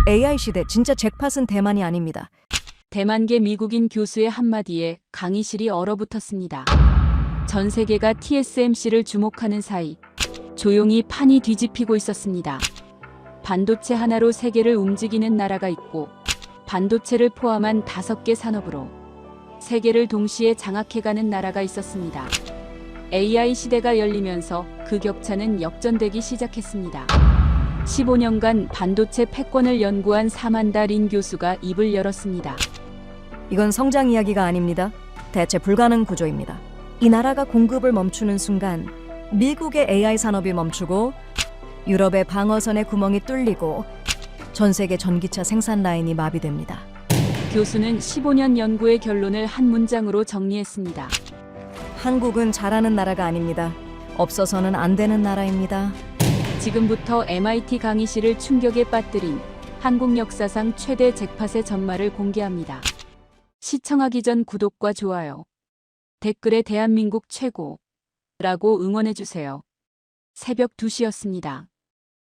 AI 시대 진짜 잭팟은 대만이 아닙니다. 대만계 미국인 교수의 한마디에 강의실이 얼어붙었습니다. 전 세계가 TSMC를 주목하는 사이 조용히 판이 뒤집히고 있었습니다. 반도체 하나로 세계를 움직이는 나라가 있고 반도체를 포함한 5개 산업으로 세계를 동시에 장악해가는 나라가 있었습니다. AI 시대가 열리면서 그 격차는 역전되기 시작했습니다. 15년간 반도체 패권을 연구한 사만다 린 교수가 입을 열었습니다. 이건 성장 이야기가 아닙니다. 대체 불가능 구조입니다. 이 나라가 공급을 멈추는 순간 미국의 AI 산업이 멈추고 유럽의 방어선의 구멍이 뚫리고 전 세계 전기차 생산 라인이 마비됩니다. 교수는 15년 연구의 결론을 한 문장으로 정리했습니다. 한국은 잘하는 나라가 아닙니다. 없어서는 안 되는 나라입니다. 지금부터 MIT 강의실을 충격에 빠뜨린 한국 역사상 최대 잭팟의 전말을 공개합니다. 시청하기 전 구독과 좋아요, 댓글에 대한민국 최고라고 응원해주세요. 새벽 2시였습니다.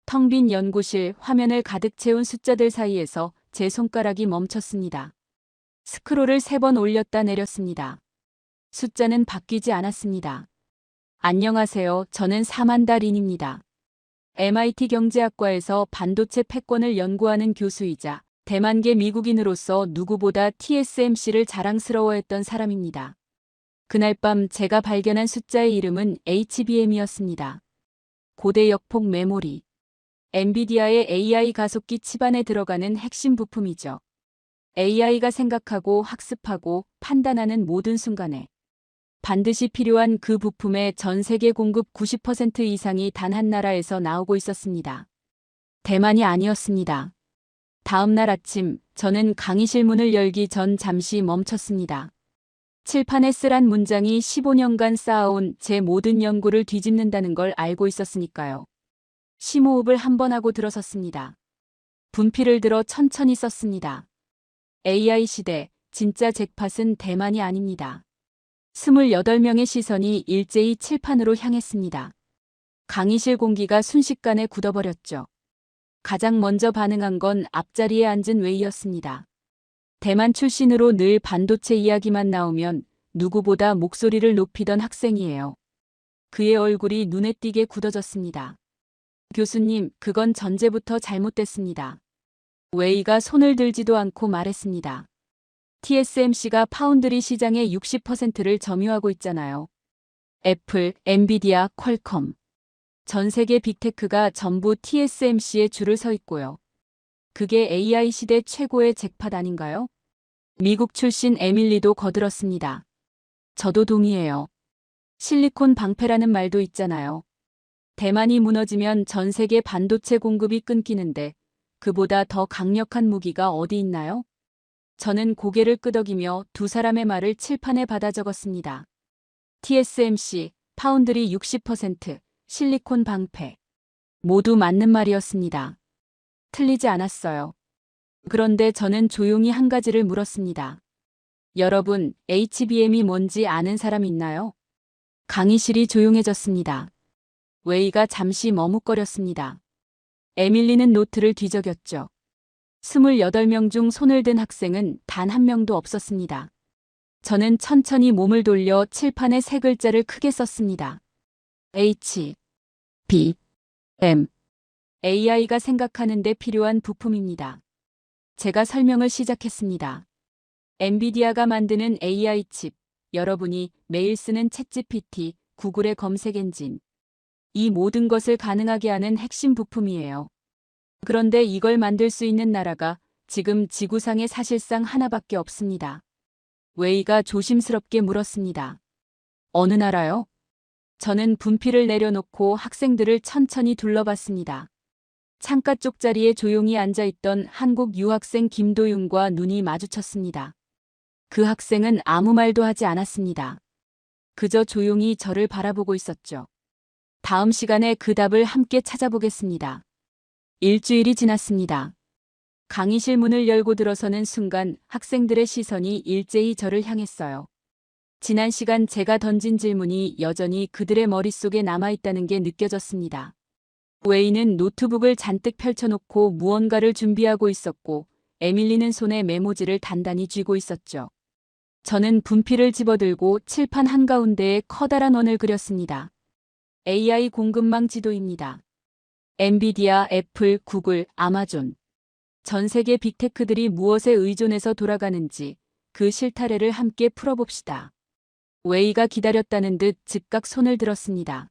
텅 빈 연구실, 화면을 가득 채운 숫자들 사이에서 제 손가락이 멈췄습니다. 스크롤을 3번 올렸다 내렸습니다. 숫자는 바뀌지 않았습니다. 안녕하세요. 저는 사만다 린입니다. MIT 경제학과에서 반도체 패권을 연구하는 교수이자 대만계 미국인으로서 누구보다 TSMC를 자랑스러워했던 사람입니다. 그날 밤 제가 발견한 숫자의 이름은 HBM이었습니다. 고대 역폭 메모리. 엔비디아의 AI 가속기 칩 안에 들어가는 핵심 부품이죠. AI가 생각하고 학습하고 판단하는 모든 순간에 반드시 필요한 그 부품의 전 세계 공급 90% 이상이 단 한 나라에서 나오고 있었습니다. 대만이 아니었습니다. 다음 날 아침, 저는 강의실 문을 열기 전 잠시 멈췄습니다. 칠판에 쓰란 문장이 15년간 쌓아온 제 모든 연구를 뒤집는다는 걸 알고 있었으니까요. 심호흡을 한 번 하고 들어섰습니다. 분필을 들어 천천히 썼습니다. AI 시대, 진짜 잭팟은 대만이 아닙니다. 28명의 시선이 일제히 칠판으로 향했습니다. 강의실 공기가 순식간에 굳어버렸죠. 가장 먼저 반응한 건 앞자리에 앉은 웨이였습니다. 대만 출신으로 늘 반도체 이야기만 나오면 누구보다 목소리를 높이던 학생이에요. 그의 얼굴이 눈에 띄게 굳어졌습니다. 교수님, 그건 전제부터 잘못됐습니다. 웨이가 손을 들지도 않고 말했습니다. TSMC가 파운드리 시장의 60%를 점유하고 있잖아요. 애플, 엔비디아, 퀄컴. 전 세계 빅테크가 전부 TSMC에 줄을 서 있고요. 그게 AI 시대 최고의 잭팟 아닌가요? 미국 출신 에밀리도 거들었습니다. 저도 동의해요. 실리콘 방패라는 말도 있잖아요. 대만이 무너지면 전 세계 반도체 공급이 끊기는데 그보다 더 강력한 무기가 어디 있나요? 저는 고개를 끄덕이며 두 사람의 말을 칠판에 받아 적었습니다. TSMC, 파운드리 60%, 실리콘 방패. 모두 맞는 말이었습니다. 틀리지 않았어요. 그런데 저는 조용히 한 가지를 물었습니다. 여러분, HBM이 뭔지 아는 사람 있나요? 강의실이 조용해졌습니다. 웨이가 잠시 머뭇거렸습니다. 에밀리는 노트를 뒤적였죠. 28명 중 손을 든 학생은 단 한 명도 없었습니다. 저는 천천히 몸을 돌려 칠판에 세 글자를 크게 썼습니다. H, B, M. AI가 생각하는 데 필요한 부품입니다. 제가 설명을 시작했습니다. 엔비디아가 만드는 AI 칩, 여러분이 매일 쓰는 챗GPT, 구글의 검색 엔진. 이 모든 것을 가능하게 하는 핵심 부품이에요. 그런데 이걸 만들 수 있는 나라가 지금 지구상에 사실상 하나밖에 없습니다. 웨이가 조심스럽게 물었습니다. 어느 나라요? 저는 분필을 내려놓고 학생들을 천천히 둘러봤습니다. 창가 쪽자리에 조용히 앉아있던 한국 유학생 김도윤과 눈이 마주쳤습니다. 그 학생은 아무 말도 하지 않았습니다. 그저 조용히 저를 바라보고 있었죠. 다음 시간에 그 답을 함께 찾아보겠습니다. 일주일이 지났습니다. 강의실 문을 열고 들어서는 순간 학생들의 시선이 일제히 저를 향했어요. 지난 시간 제가 던진 질문이 여전히 그들의 머릿속에 남아있다는 게 느껴졌습니다. 웨이는 노트북을 잔뜩 펼쳐놓고 무언가를 준비하고 있었고, 에밀리는 손에 메모지를 단단히 쥐고 있었죠. 저는 분필을 집어들고 칠판 한가운데에 커다란 원을 그렸습니다. AI 공급망 지도입니다. 엔비디아, 애플, 구글, 아마존. 전 세계 빅테크들이 무엇에 의존해서 돌아가는지 그 실타래를 함께 풀어봅시다. 웨이가 기다렸다는 듯 즉각 손을 들었습니다.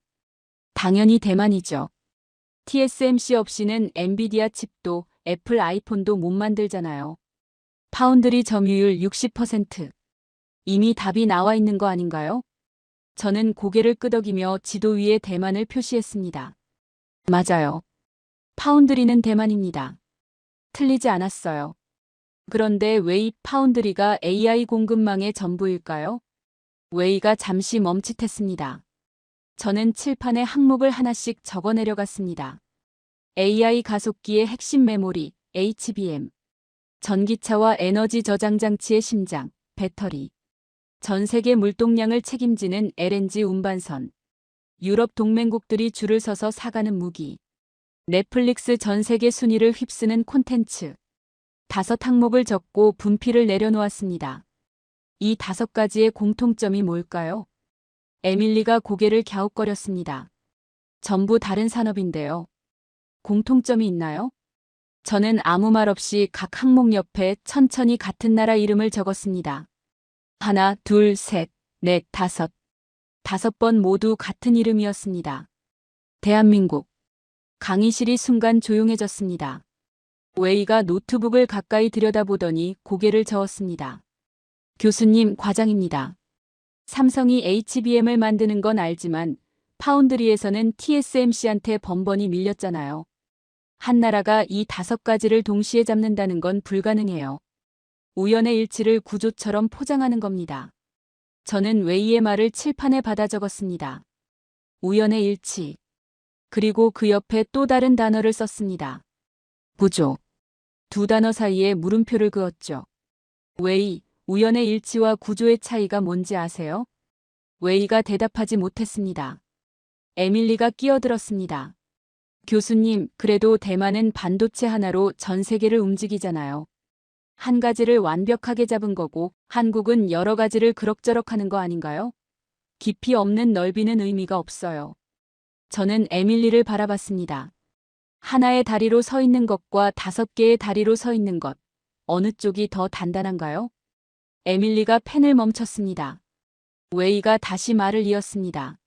당연히 대만이죠. TSMC 없이는 엔비디아 칩도 애플 아이폰도 못 만들잖아요. 파운드리 점유율 60%. 이미 답이 나와 있는 거 아닌가요? 저는 고개를 끄덕이며 지도 위에 대만을 표시했습니다. 맞아요. 파운드리는 대만입니다. 틀리지 않았어요. 그런데 웨이 파운드리가 AI 공급망의 전부일까요? 웨이가 잠시 멈칫했습니다. 저는 칠판에 항목을 하나씩 적어 내려갔습니다. AI 가속기의 핵심 메모리, HBM. 전기차와 에너지 저장 장치의 심장, 배터리. 전 세계 물동량을 책임지는 LNG 운반선. 유럽 동맹국들이 줄을 서서 사가는 무기. 넷플릭스 전 세계 순위를 휩쓰는 콘텐츠. 5항목을 적고 분필을 내려놓았습니다. 이 5가지의 공통점이 뭘까요? 에밀리가 고개를 갸웃거렸습니다. 전부 다른 산업인데요. 공통점이 있나요? 저는 아무 말 없이 각 항목 옆에 천천히 같은 나라 이름을 적었습니다. 하나, 둘, 셋, 넷, 다섯. 5번 모두 같은 이름이었습니다. 대한민국. 강의실이 순간 조용해졌습니다. 웨이가 노트북을 가까이 들여다보더니 고개를 저었습니다. 교수님, 과장입니다. 삼성이 HBM을 만드는 건 알지만 파운드리에서는 TSMC한테 번번이 밀렸잖아요. 한 나라가 이 5가지를 동시에 잡는다는 건 불가능해요. 우연의 일치를 구조처럼 포장하는 겁니다. 저는 웨이의 말을 칠판에 받아 적었습니다. 우연의 일치. 그리고 그 옆에 또 다른 단어를 썼습니다. 구조. 2단어 사이에 물음표를 그었죠. 웨이, 우연의 일치와 구조의 차이가 뭔지 아세요? 웨이가 대답하지 못했습니다. 에밀리가 끼어들었습니다. 교수님, 그래도 대만은 반도체 하나로 전 세계를 움직이잖아요. 한 가지를 완벽하게 잡은 거고 한국은 여러 가지를 그럭저럭 하는 거 아닌가요? 깊이 없는 넓이는 의미가 없어요. 저는 에밀리를 바라봤습니다. 하나의 다리로 서 있는 것과 5개의 다리로 서 있는 것. 어느 쪽이 더 단단한가요? 에밀리가 펜을 멈췄습니다. 웨이가 다시 말을 이었습니다.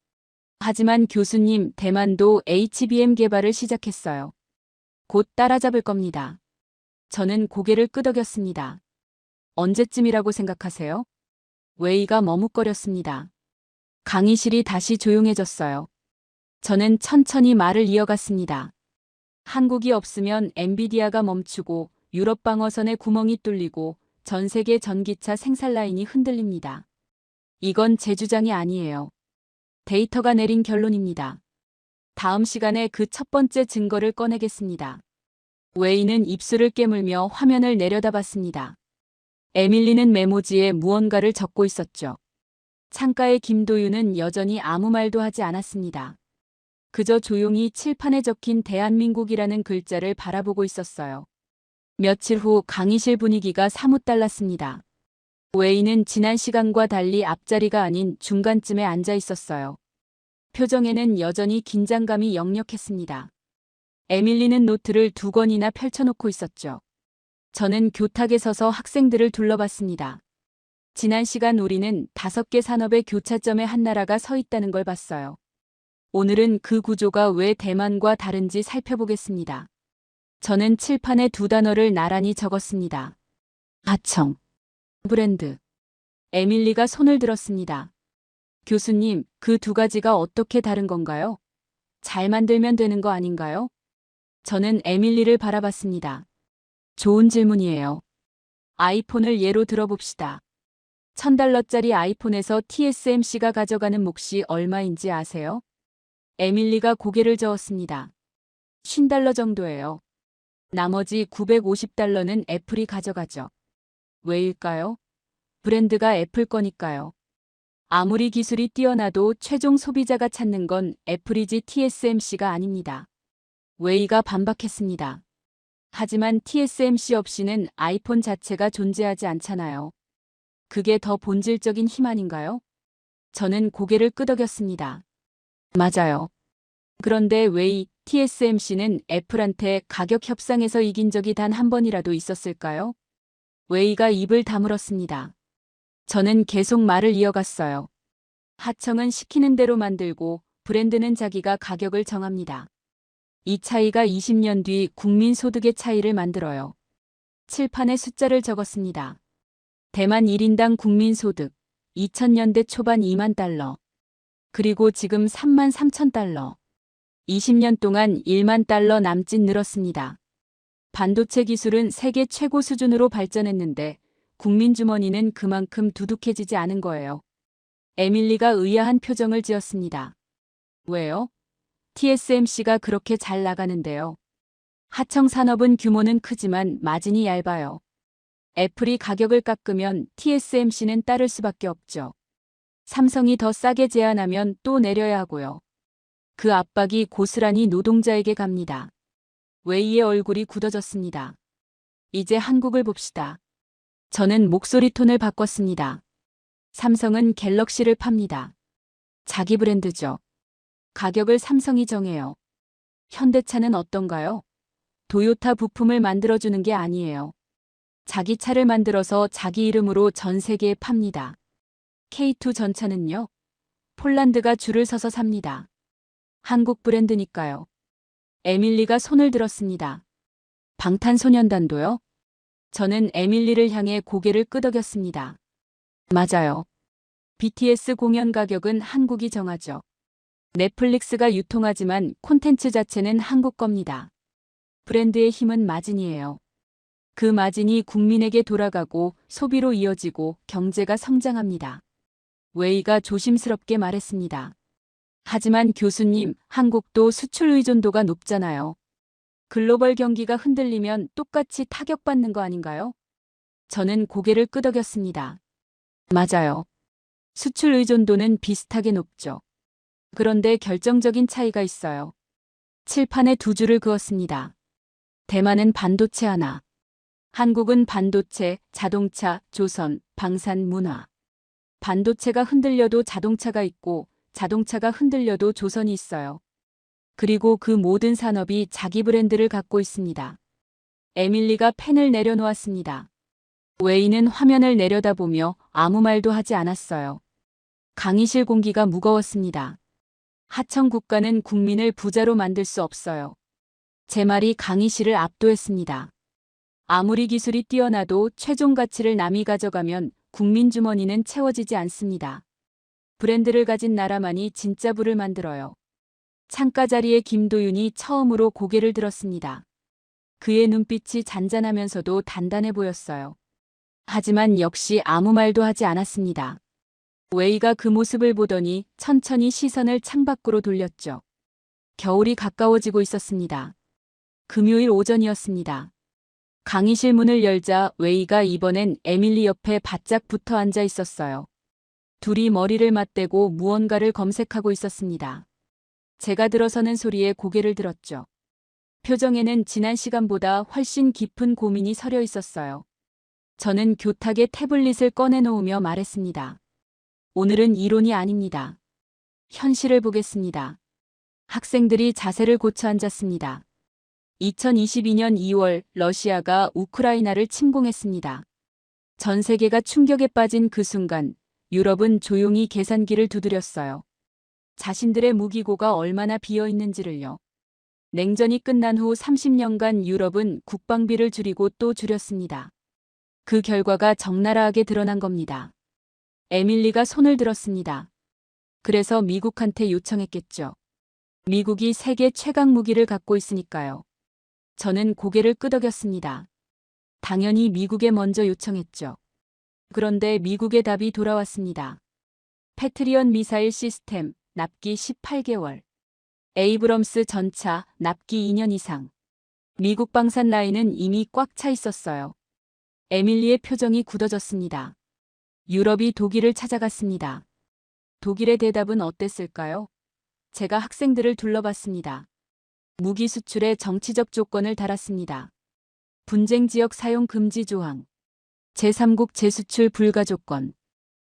하지만 교수님, 대만도 HBM 개발을 시작했어요. 곧 따라잡을 겁니다. 저는 고개를 끄덕였습니다. 언제쯤이라고 생각하세요? 웨이가 머뭇거렸습니다. 강의실이 다시 조용해졌어요. 저는 천천히 말을 이어갔습니다. 한국이 없으면 엔비디아가 멈추고 유럽 방어선에 구멍이 뚫리고 전 세계 전기차 생산 라인이 흔들립니다. 이건 제 주장이 아니에요. 데이터가 내린 결론입니다. 다음 시간에 그 첫 번째 증거를 꺼내겠습니다. 웨이는 입술을 깨물며 화면을 내려다봤습니다. 에밀리는 메모지에 무언가를 적고 있었죠. 창가의 김도윤은 여전히 아무 말도 하지 않았습니다. 그저 조용히 칠판에 적힌 대한민국이라는 글자를 바라보고 있었어요. 며칠 후 강의실 분위기가 사뭇 달랐습니다. 웨이는 지난 시간과 달리 앞자리가 아닌 중간쯤에 앉아 있었어요. 표정에는 여전히 긴장감이 역력했습니다. 에밀리는 노트를 2권이나 펼쳐놓고 있었죠. 저는 교탁에 서서 학생들을 둘러봤습니다. 지난 시간 우리는 5개 산업의 교차점에 한 나라가 서 있다는 걸 봤어요. 오늘은 그 구조가 왜 대만과 다른지 살펴보겠습니다. 저는 칠판에 2단어를 나란히 적었습니다. 하청. 브랜드. 에밀리가 손을 들었습니다. 교수님, 그 2가지가 어떻게 다른 건가요? 잘 만들면 되는 거 아닌가요? 저는 에밀리를 바라봤습니다. 좋은 질문이에요. 아이폰을 예로 들어봅시다. $1000짜리 아이폰에서 TSMC가 가져가는 몫이 얼마인지 아세요? 에밀리가 고개를 저었습니다. $50 정도예요. 나머지 $950는 애플이 가져가죠. 왜일까요? 브랜드가 애플 거니까요. 아무리 기술이 뛰어나도 최종 소비자가 찾는 건 애플이지 TSMC가 아닙니다. 웨이가 반박했습니다. 하지만 TSMC 없이는 아이폰 자체가 존재하지 않잖아요. 그게 더 본질적인 힘 아닌가요? 저는 고개를 끄덕였습니다. 맞아요. 그런데 웨이, TSMC는 애플한테 가격 협상에서 이긴 적이 단 한 번이라도 있었을까요? 웨이가 입을 다물었습니다. 저는 계속 말을 이어갔어요. 하청은 시키는 대로 만들고 브랜드는 자기가 가격을 정합니다. 이 차이가 20년 뒤 국민 소득의 차이를 만들어요. 칠판에 숫자를 적었습니다. 대만 1인당 국민 소득 2000년대 초반 2만 달러. 그리고 지금 3만 3천 달러. 20년 동안 1만 달러 남짓 늘었습니다. 반도체 기술은 세계 최고 수준으로 발전했는데 국민 주머니는 그만큼 두둑해지지 않은 거예요. 에밀리가 의아한 표정을 지었습니다. 왜요? TSMC가 그렇게 잘 나가는데요. 하청 산업은 규모는 크지만 마진이 얇아요. 애플이 가격을 깎으면 TSMC는 따를 수밖에 없죠. 삼성이 더 싸게 제안하면 또 내려야 하고요. 그 압박이 고스란히 노동자에게 갑니다. 웨이의 얼굴이 굳어졌습니다. 이제 한국을 봅시다. 저는 목소리 톤을 바꿨습니다. 삼성은 갤럭시를 팝니다. 자기 브랜드죠. 가격을 삼성이 정해요. 현대차는 어떤가요? 도요타 부품을 만들어주는 게 아니에요. 자기 차를 만들어서 자기 이름으로 전 세계에 팝니다. K2 전차는요? 폴란드가 줄을 서서 삽니다. 한국 브랜드니까요. 에밀리가 손을 들었습니다. 방탄소년단도요? 저는 에밀리를 향해 고개를 끄덕였습니다. 맞아요. BTS 공연 가격은 한국이 정하죠. 넷플릭스가 유통하지만 콘텐츠 자체는 한국 겁니다. 브랜드의 힘은 마진이에요. 그 마진이 국민에게 돌아가고 소비로 이어지고 경제가 성장합니다. 웨이가 조심스럽게 말했습니다. 하지만 교수님, 한국도 수출 의존도가 높잖아요. 글로벌 경기가 흔들리면 똑같이 타격받는 거 아닌가요? 저는 고개를 끄덕였습니다. 맞아요. 수출 의존도는 비슷하게 높죠. 그런데 결정적인 차이가 있어요. 칠판에 두 줄을 그었습니다. 대만은 반도체 하나. 한국은 반도체, 자동차, 조선, 방산, 문화. 반도체가 흔들려도 자동차가 있고 자동차가 흔들려도 조선이 있어요. 그리고 그 모든 산업이 자기 브랜드를 갖고 있습니다. 에밀리가 펜을 내려놓았습니다. 웨이는 화면을 내려다보며 아무 말도 하지 않았어요. 강의실 공기가 무거웠습니다. 하청 국가는 국민을 부자로 만들 수 없어요. 제 말이 강의실을 압도했습니다. 아무리 기술이 뛰어나도 최종 가치를 남이 가져가면 국민 주머니는 채워지지 않습니다. 브랜드를 가진 나라만이 진짜 부를 만들어요. 창가 자리에 김도윤이 처음으로 고개를 들었습니다. 그의 눈빛이 잔잔하면서도 단단해 보였어요. 하지만 역시 아무 말도 하지 않았습니다. 웨이가 그 모습을 보더니 천천히 시선을 창밖으로 돌렸죠. 겨울이 가까워지고 있었습니다. 금요일 오전이었습니다. 강의실 문을 열자 웨이가 이번엔 에밀리 옆에 바짝 붙어 앉아 있었어요. 둘이 머리를 맞대고 무언가를 검색하고 있었습니다. 제가 들어서는 소리에 고개를 들었죠. 표정에는 지난 시간보다 훨씬 깊은 고민이 서려 있었어요. 저는 교탁에 태블릿을 꺼내놓으며 말했습니다. 오늘은 이론이 아닙니다. 현실을 보겠습니다. 학생들이 자세를 고쳐 앉았습니다. 2022년 2월 러시아가 우크라이나를 침공했습니다. 전 세계가 충격에 빠진 그 순간 유럽은 조용히 계산기를 두드렸어요. 자신들의 무기고가 얼마나 비어 있는지를요. 냉전이 끝난 후 30년간 유럽은 국방비를 줄이고 또 줄였습니다. 그 결과가 적나라하게 드러난 겁니다. 에밀리가 손을 들었습니다. 그래서 미국한테 요청했겠죠. 미국이 세계 최강 무기를 갖고 있으니까요. 저는 고개를 끄덕였습니다. 당연히 미국에 먼저 요청했죠. 그런데 미국의 답이 돌아왔습니다. 패트리언 미사일 시스템, 납기 18개월. 에이브럼스 전차, 납기 2년 이상. 미국 방산 라인은 이미 꽉 차 있었어요. 에밀리의 표정이 굳어졌습니다. 유럽이 독일을 찾아갔습니다. 독일의 대답은 어땠을까요? 제가 학생들을 둘러봤습니다. 무기 수출에 정치적 조건을 달았습니다. 분쟁 지역 사용 금지 조항, 제3국 재수출 불가 조건,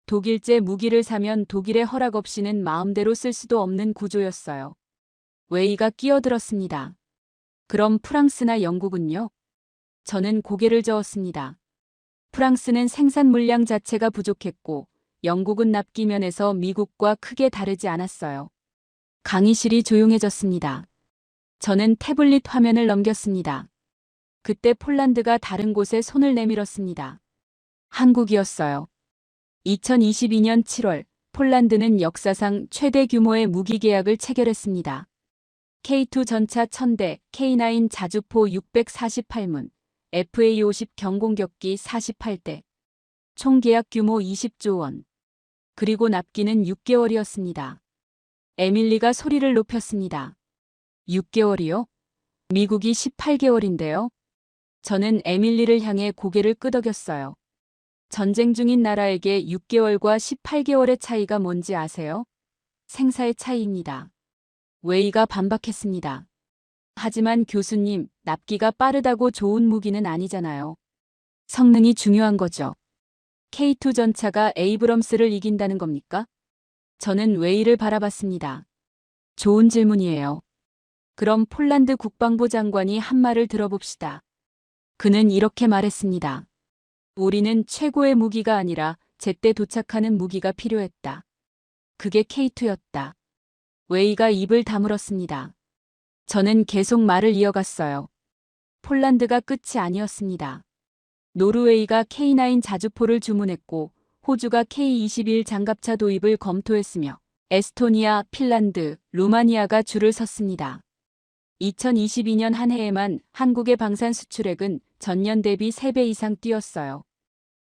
독일제 무기를 사면 독일의 허락 없이는 마음대로 쓸 수도 없는 구조였어요. 웨이가 끼어들었습니다. 그럼 프랑스나 영국은요? 저는 고개를 저었습니다. 프랑스는 생산 물량 자체가 부족했고 영국은 납기 면에서 미국과 크게 다르지 않았어요. 강의실이 조용해졌습니다. 저는 태블릿 화면을 넘겼습니다. 그때 폴란드가 다른 곳에 손을 내밀었습니다. 한국이었어요. 2022년 7월 폴란드는 역사상 최대 규모의 무기 계약을 체결했습니다. K2 전차 1000대, K9 자주포 648문, FA50 경공격기 48대. 총 계약 규모 20조 원. 그리고 납기는 6개월이었습니다. 에밀리가 소리를 높였습니다. 6개월이요? 미국이 18개월인데요. 저는 에밀리를 향해 고개를 끄덕였어요. 전쟁 중인 나라에게 6개월과 18개월의 차이가 뭔지 아세요? 생사의 차이입니다. 웨이가 반박했습니다. 하지만 교수님, 납기가 빠르다고 좋은 무기는 아니잖아요. 성능이 중요한 거죠. K2 전차가 에이브럼스를 이긴다는 겁니까? 저는 웨이를 바라봤습니다. 좋은 질문이에요. 그럼 폴란드 국방부 장관이 한 말을 들어봅시다. 그는 이렇게 말했습니다. 우리는 최고의 무기가 아니라 제때 도착하는 무기가 필요했다. 그게 K2였다. 웨이가 입을 다물었습니다. 저는 계속 말을 이어갔어요. 폴란드가 끝이 아니었습니다. 노르웨이가 K9 자주포를 주문했고 호주가 K21 장갑차 도입을 검토했으며 에스토니아, 핀란드, 루마니아가 줄을 섰습니다. 2022년 한 해에만 한국의 방산 수출액은 전년 대비 3배 이상 뛰었어요.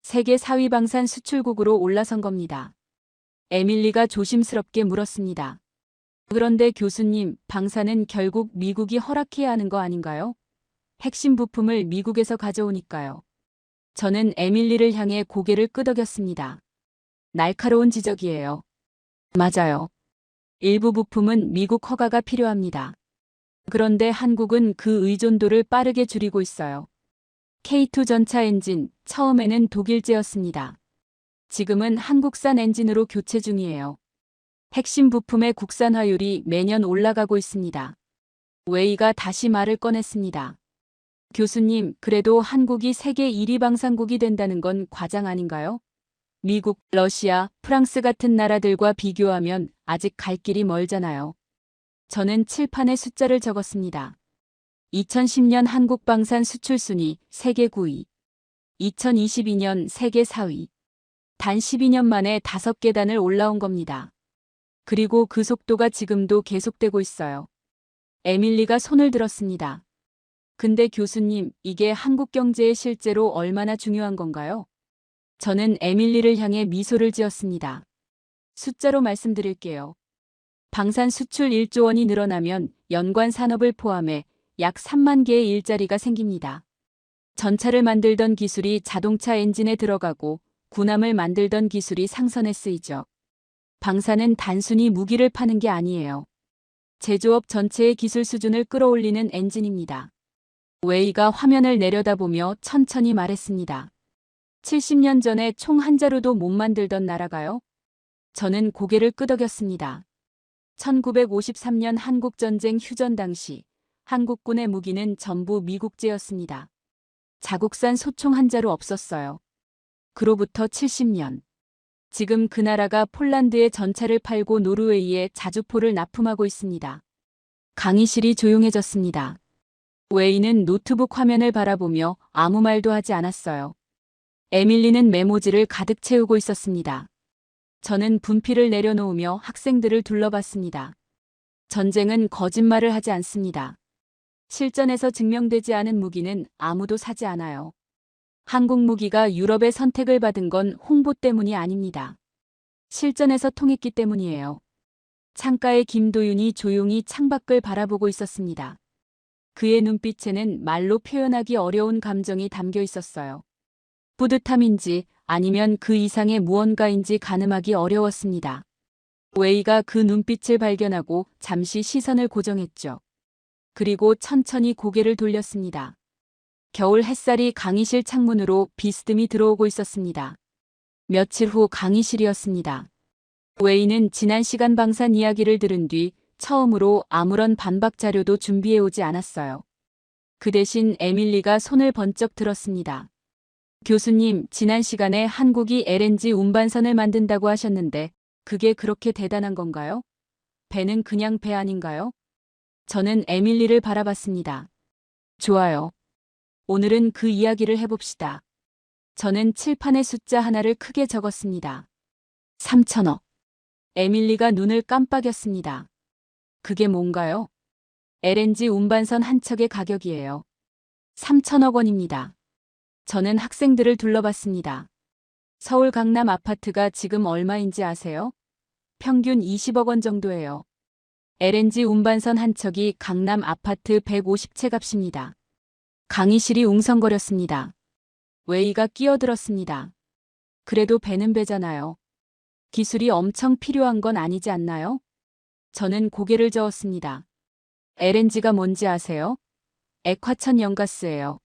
세계 4위 방산 수출국으로 올라선 겁니다. 에밀리가 조심스럽게 물었습니다. 그런데 교수님, 방산은 결국 미국이 허락해야 하는 거 아닌가요? 핵심 부품을 미국에서 가져오니까요. 저는 에밀리를 향해 고개를 끄덕였습니다. 날카로운 지적이에요. 맞아요. 일부 부품은 미국 허가가 필요합니다. 그런데 한국은 그 의존도를 빠르게 줄이고 있어요. K2 전차 엔진, 처음에는 독일제였습니다. 지금은 한국산 엔진으로 교체 중이에요. 핵심 부품의 국산화율이 매년 올라가고 있습니다. 웨이가 다시 말을 꺼냈습니다. 교수님, 그래도 한국이 세계 1위 방산국이 된다는 건 과장 아닌가요? 미국, 러시아, 프랑스 같은 나라들과 비교하면 아직 갈 길이 멀잖아요. 저는 칠판에 숫자를 적었습니다. 2010년 한국 방산 수출 순위 세계 9위, 2022년 세계 4위. 단 12년 만에 5계단을 올라온 겁니다. 그리고 그 속도가 지금도 계속되고 있어요. 에밀리가 손을 들었습니다. 근데 교수님, 이게 한국 경제에 실제로 얼마나 중요한 건가요? 저는 에밀리를 향해 미소를 지었습니다. 숫자로 말씀드릴게요. 방산 수출 1조 원이 늘어나면 연관 산업을 포함해 약 3만 개의 일자리가 생깁니다. 전차를 만들던 기술이 자동차 엔진에 들어가고 군함을 만들던 기술이 상선에 쓰이죠. 방산은 단순히 무기를 파는 게 아니에요. 제조업 전체의 기술 수준을 끌어올리는 엔진입니다. 웨이가 화면을 내려다보며 천천히 말했습니다. 70년 전에 총 한 자루도 못 만들던 나라가요? 저는 고개를 끄덕였습니다. 1953년 한국전쟁 휴전 당시 한국군의 무기는 전부 미국제였습니다. 자국산 소총 한 자루 없었어요. 그로부터 70년. 지금 그 나라가 폴란드에 전차를 팔고 노르웨이에 자주포를 납품하고 있습니다. 강의실이 조용해졌습니다. 웨이는 노트북 화면을 바라보며 아무 말도 하지 않았어요. 에밀리는 메모지를 가득 채우고 있었습니다. 저는 분필을 내려놓으며 학생들을 둘러봤습니다. 전쟁은 거짓말을 하지 않습니다. 실전에서 증명되지 않은 무기는 아무도 사지 않아요. 한국 무기가 유럽의 선택을 받은 건 홍보 때문이 아닙니다. 실전에서 통했기 때문이에요. 창가에 김도윤이 조용히 창밖을 바라보고 있었습니다. 그의 눈빛에는 말로 표현하기 어려운 감정이 담겨 있었어요. 뿌듯함인지 아니면 그 이상의 무언가인지 가늠하기 어려웠습니다. 웨이가 그 눈빛을 발견하고 잠시 시선을 고정했죠. 그리고 천천히 고개를 돌렸습니다. 겨울 햇살이 강의실 창문으로 비스듬히 들어오고 있었습니다. 며칠 후 강의실이었습니다. 웨이는 지난 시간 방산 이야기를 들은 뒤 처음으로 아무런 반박 자료도 준비해 오지 않았어요. 그 대신 에밀리가 손을 번쩍 들었습니다. 교수님, 지난 시간에 한국이 LNG 운반선을 만든다고 하셨는데 그게 그렇게 대단한 건가요? 배는 그냥 배 아닌가요? 저는 에밀리를 바라봤습니다. 좋아요. 오늘은 그 이야기를 해봅시다. 저는 칠판에 숫자 하나를 크게 적었습니다. 3천억. 에밀리가 눈을 깜빡였습니다. 그게 뭔가요? LNG 운반선 한 척의 가격이에요. 3천억 원입니다. 저는 학생들을 둘러봤습니다. 서울 강남 아파트가 지금 얼마인지 아세요? 평균 20억 원 정도예요. LNG 운반선 한 척이 강남 아파트 150채 값입니다. 강의실이 웅성거렸습니다. 웨이가 끼어들었습니다. 그래도 배는 배잖아요. 기술이 엄청 필요한 건 아니지 않나요? 저는 고개를 저었습니다. LNG가 뭔지 아세요? 액화천연가스예요.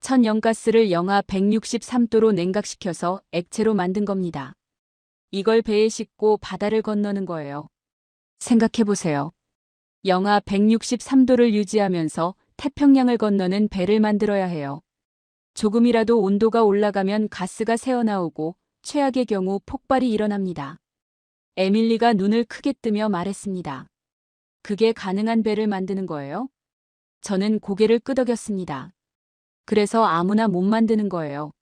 천연가스를 영하 163도로 냉각시켜서 액체로 만든 겁니다. 이걸 배에 싣고 바다를 건너는 거예요. 생각해보세요. 영하 163도를 유지하면서 태평양을 건너는 배를 만들어야 해요. 조금이라도 온도가 올라가면 가스가 새어나오고 최악의 경우 폭발이 일어납니다. 에밀리가 눈을 크게 뜨며 말했습니다. 그게 가능한 배를 만드는 거예요? 저는 고개를 끄덕였습니다. 그래서 아무나 못 만드는 거예요.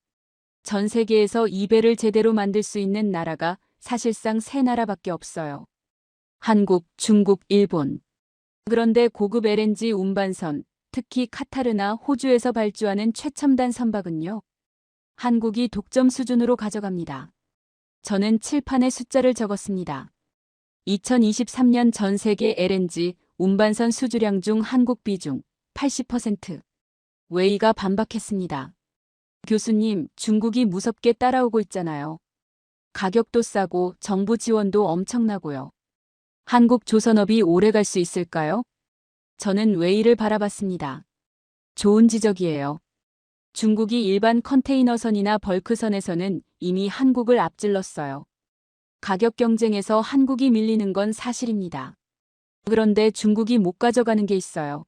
전 세계에서 이 배를 제대로 만들 수 있는 나라가 사실상 세 나라밖에 없어요. 한국, 중국, 일본. 그런데 고급 LNG 운반선, 특히 카타르나 호주에서 발주하는 최첨단 선박은요. 한국이 독점 수준으로 가져갑니다. 저는 칠판에 숫자를 적었습니다. 2023년 전 세계 LNG 운반선 수주량 중 한국 비중 80%. 웨이가 반박했습니다. 교수님, 중국이 무섭게 따라오고 있잖아요. 가격도 싸고 정부 지원도 엄청나고요. 한국 조선업이 오래 갈 수 있을까요? 저는 웨이를 바라봤습니다. 좋은 지적이에요. 중국이 일반 컨테이너선이나 벌크선에서는 이미 한국을 앞질렀어요. 가격 경쟁에서 한국이 밀리는 건 사실입니다. 그런데 중국이 못 가져가는 게 있어요.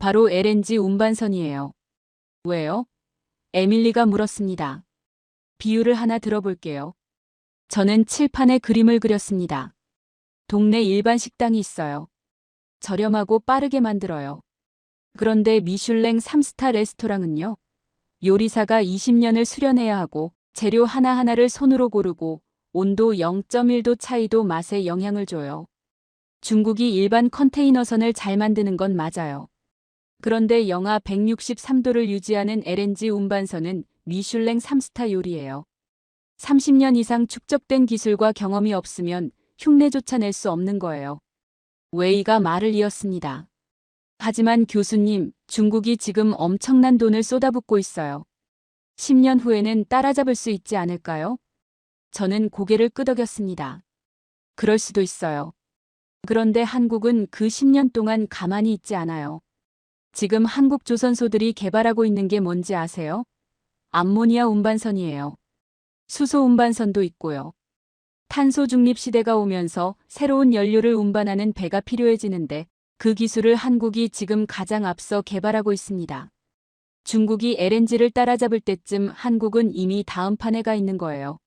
바로 LNG 운반선이에요. 왜요? 에밀리가 물었습니다. 비유를 하나 들어볼게요. 저는 칠판에 그림을 그렸습니다. 동네 일반 식당이 있어요. 저렴하고 빠르게 만들어요. 그런데 미슐랭 3스타 레스토랑은요. 요리사가 20년을 수련해야 하고 재료 하나하나를 손으로 고르고 온도 0.1도 차이도 맛에 영향을 줘요. 중국이 일반 컨테이너선을 잘 만드는 건 맞아요. 그런데 영하 163도를 유지하는 LNG 운반선은 미슐랭 3스타 요리예요. 30년 이상 축적된 기술과 경험이 없으면 흉내조차 낼 수 없는 거예요. 웨이가 말을 이었습니다. 하지만 교수님, 중국이 지금 엄청난 돈을 쏟아붓고 있어요. 10년 후에는 따라잡을 수 있지 않을까요? 저는 고개를 끄덕였습니다. 그럴 수도 있어요. 그런데 한국은 그 10년 동안 가만히 있지 않아요. 지금 한국 조선소들이 개발하고 있는 게 뭔지 아세요? 암모니아 운반선이에요. 수소 운반선도 있고요. 탄소 중립 시대가 오면서 새로운 연료를 운반하는 배가 필요해지는데 그 기술을 한국이 지금 가장 앞서 개발하고 있습니다. 중국이 LNG를 따라잡을 때쯤 한국은 이미 다음 판에 가 있는 거예요.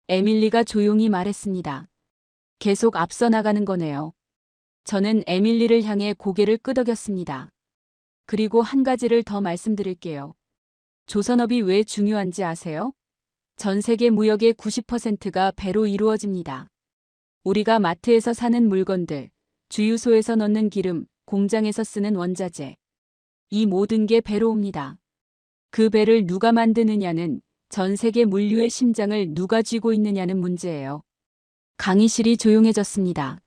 에밀리가 조용히 말했습니다. 계속 앞서 나가는 거네요. 저는 에밀리를 향해 고개를 끄덕였습니다. 그리고 한 가지를 더 말씀드릴게요. 조선업이 왜 중요한지 아세요? 전 세계 무역의 90%가 배로 이루어집니다. 우리가 마트에서 사는 물건들, 주유소에서 넣는 기름, 공장에서 쓰는 원자재. 이 모든 게 배로 옵니다. 그 배를 누가 만드느냐는 전 세계 물류의 심장을 누가 쥐고 있느냐는 문제예요. 강의실이 조용해졌습니다.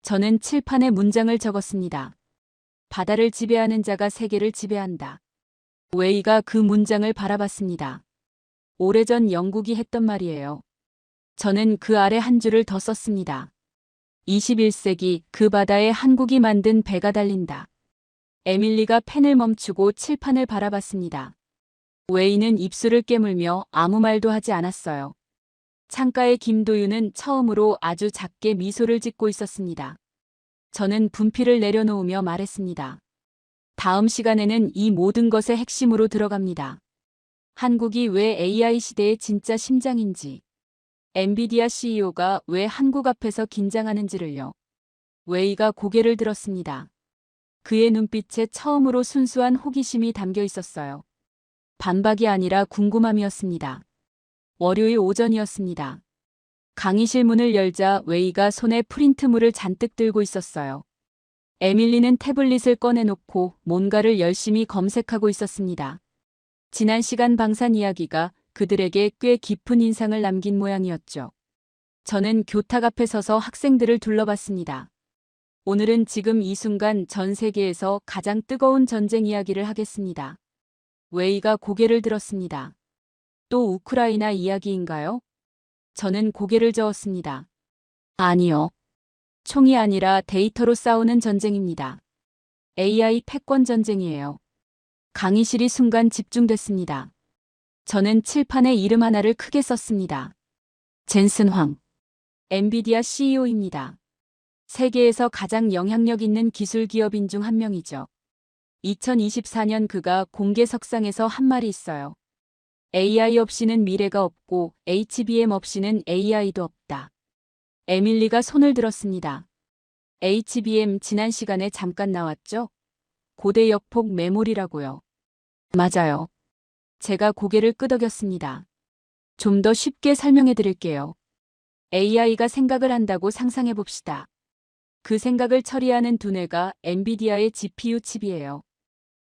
저는 칠판에 문장을 적었습니다. 바다를 지배하는 자가 세계를 지배한다. 웨이가 그 문장을 바라봤습니다. 오래전 영국이 했던 말이에요. 저는 그 아래 한 줄을 더 썼습니다. 21세기 그 바다에 한국이 만든 배가 달린다. 에밀리가 펜을 멈추고 칠판을 바라봤습니다. 웨이는 입술을 깨물며 아무 말도 하지 않았어요. 창가의 김도윤은 처음으로 아주 작게 미소를 짓고 있었습니다. 저는 분필을 내려놓으며 말했습니다. 다음 시간에는 이 모든 것의 핵심으로 들어갑니다. 한국이 왜 AI 시대의 진짜 심장인지, 엔비디아 CEO가 왜 한국 앞에서 긴장하는지를요. 웨이가 고개를 들었습니다. 그의 눈빛에 처음으로 순수한 호기심이 담겨 있었어요. 반박이 아니라 궁금함이었습니다. 월요일 오전이었습니다. 강의실 문을 열자 웨이가 손에 프린트물을 잔뜩 들고 있었어요. 에밀리는 태블릿을 꺼내놓고 뭔가를 열심히 검색하고 있었습니다. 지난 시간 방산 이야기가 그들에게 꽤 깊은 인상을 남긴 모양이었죠. 저는 교탁 앞에 서서 학생들을 둘러봤습니다. 오늘은 지금 이 순간 전 세계에서 가장 뜨거운 전쟁 이야기를 하겠습니다. 웨이가 고개를 들었습니다. 또 우크라이나 이야기인가요? 저는 고개를 저었습니다. 아니요. 총이 아니라 데이터로 싸우는 전쟁입니다. AI 패권 전쟁이에요. 강의실이 순간 집중됐습니다. 저는 칠판에 이름 하나를 크게 썼습니다. 젠슨 황. 엔비디아 CEO입니다. 세계에서 가장 영향력 있는 기술 기업인 중 한 명이죠. 2024년 그가 공개석상에서 한 말이 있어요. AI 없이는 미래가 없고 HBM 없이는 AI도 없다. 에밀리가 손을 들었습니다. HBM 지난 시간에 잠깐 나왔죠? 고대 역폭 메모리라고요. 맞아요. 제가 고개를 끄덕였습니다. 좀 더 쉽게 설명해 드릴게요. AI가 생각을 한다고 상상해 봅시다. 그 생각을 처리하는 두뇌가 엔비디아의 GPU 칩이에요.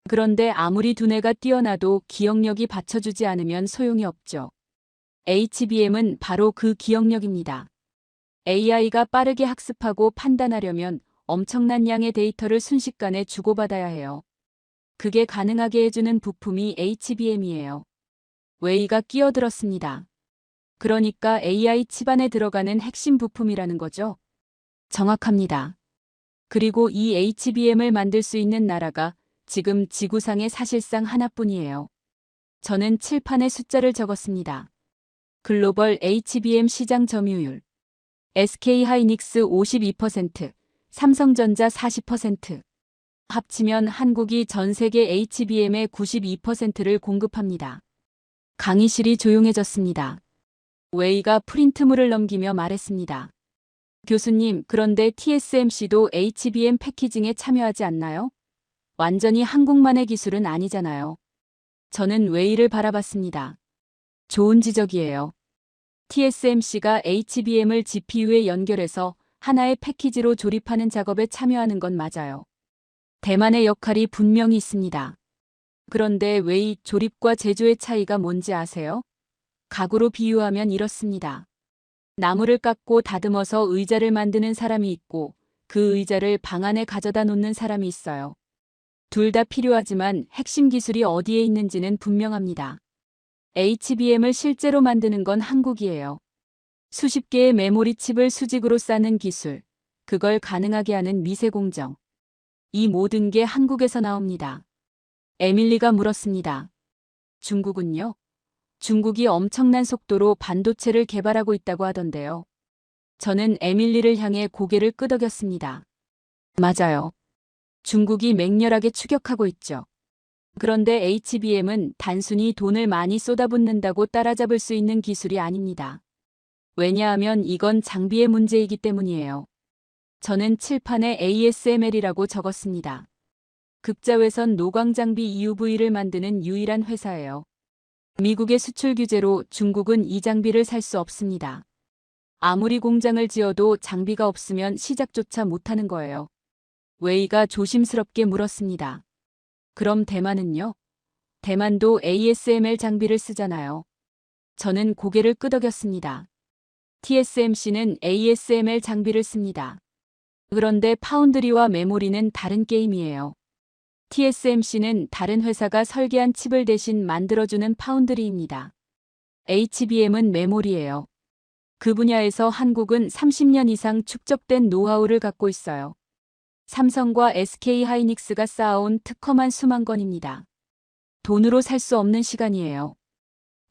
그런데 아무리 두뇌가 뛰어나도 기억력이 받쳐주지 않으면 소용이 없죠. HBM은 바로 그 기억력입니다. AI가 빠르게 학습하고 판단하려면 엄청난 양의 데이터를 순식간에 주고받아야 해요. 그게 가능하게 해주는 부품이 HBM이에요. 웨이가 끼어들었습니다. 그러니까 AI 칩 안에 들어가는 핵심 부품이라는 거죠? 정확합니다. 그리고 이 HBM을 만들 수 있는 나라가 지금 지구상에 사실상 하나뿐이에요. 저는 칠판에 숫자를 적었습니다. 글로벌 HBM 시장 점유율. SK하이닉스 52%, 삼성전자 40%. 합치면 한국이 전 세계 HBM의 92%를 공급합니다. 강의실이 조용해졌습니다. 웨이가 프린트물을 넘기며 말했습니다. 교수님, 그런데 TSMC도 HBM 패키징에 참여하지 않나요? 완전히 한국만의 기술은 아니잖아요. 저는 웨이를 바라봤습니다. 좋은 지적이에요. TSMC가 HBM을 GPU에 연결해서 하나의 패키지로 조립하는 작업에 참여하는 건 맞아요. 대만의 역할이 분명히 있습니다. 그런데 웨이 조립과 제조의 차이가 뭔지 아세요? 가구로 비유하면 이렇습니다. 나무를 깎고 다듬어서 의자를 만드는 사람이 있고 그 의자를 방 안에 가져다 놓는 사람이 있어요. 둘 다 필요하지만 핵심 기술이 어디에 있는지는 분명합니다. HBM을 실제로 만드는 건 한국이에요. 수십 개의 메모리 칩을 수직으로 쌓는 기술, 그걸 가능하게 하는 미세 공정. 이 모든 게 한국에서 나옵니다. 에밀리가 물었습니다. 중국은요? 중국이 엄청난 속도로 반도체를 개발하고 있다고 하던데요. 저는 에밀리를 향해 고개를 끄덕였습니다. 맞아요. 중국이 맹렬하게 추격하고 있죠. 그런데 HBM은 단순히 돈을 많이 쏟아붓는다고 따라잡을 수 있는 기술이 아닙니다. 왜냐하면 이건 장비의 문제이기 때문이에요. 저는 칠판에 ASML이라고 적었습니다. 극자외선 노광장비 EUV를 만드는 유일한 회사예요. 미국의 수출 규제로 중국은 이 장비를 살 수 없습니다. 아무리 공장을 지어도 장비가 없으면 시작조차 못하는 거예요. 웨이가 조심스럽게 물었습니다. 그럼 대만은요? 대만도 ASML 장비를 쓰잖아요. 저는 고개를 끄덕였습니다. TSMC는 ASML 장비를 씁니다. 그런데 파운드리와 메모리는 다른 게임이에요. TSMC는 다른 회사가 설계한 칩을 대신 만들어주는 파운드리입니다. HBM은 메모리예요. 그 분야에서 한국은 30년 이상 축적된 노하우를 갖고 있어요. 삼성과 SK하이닉스가 쌓아온 특허만 수만 건입니다. 돈으로 살 수 없는 시간이에요.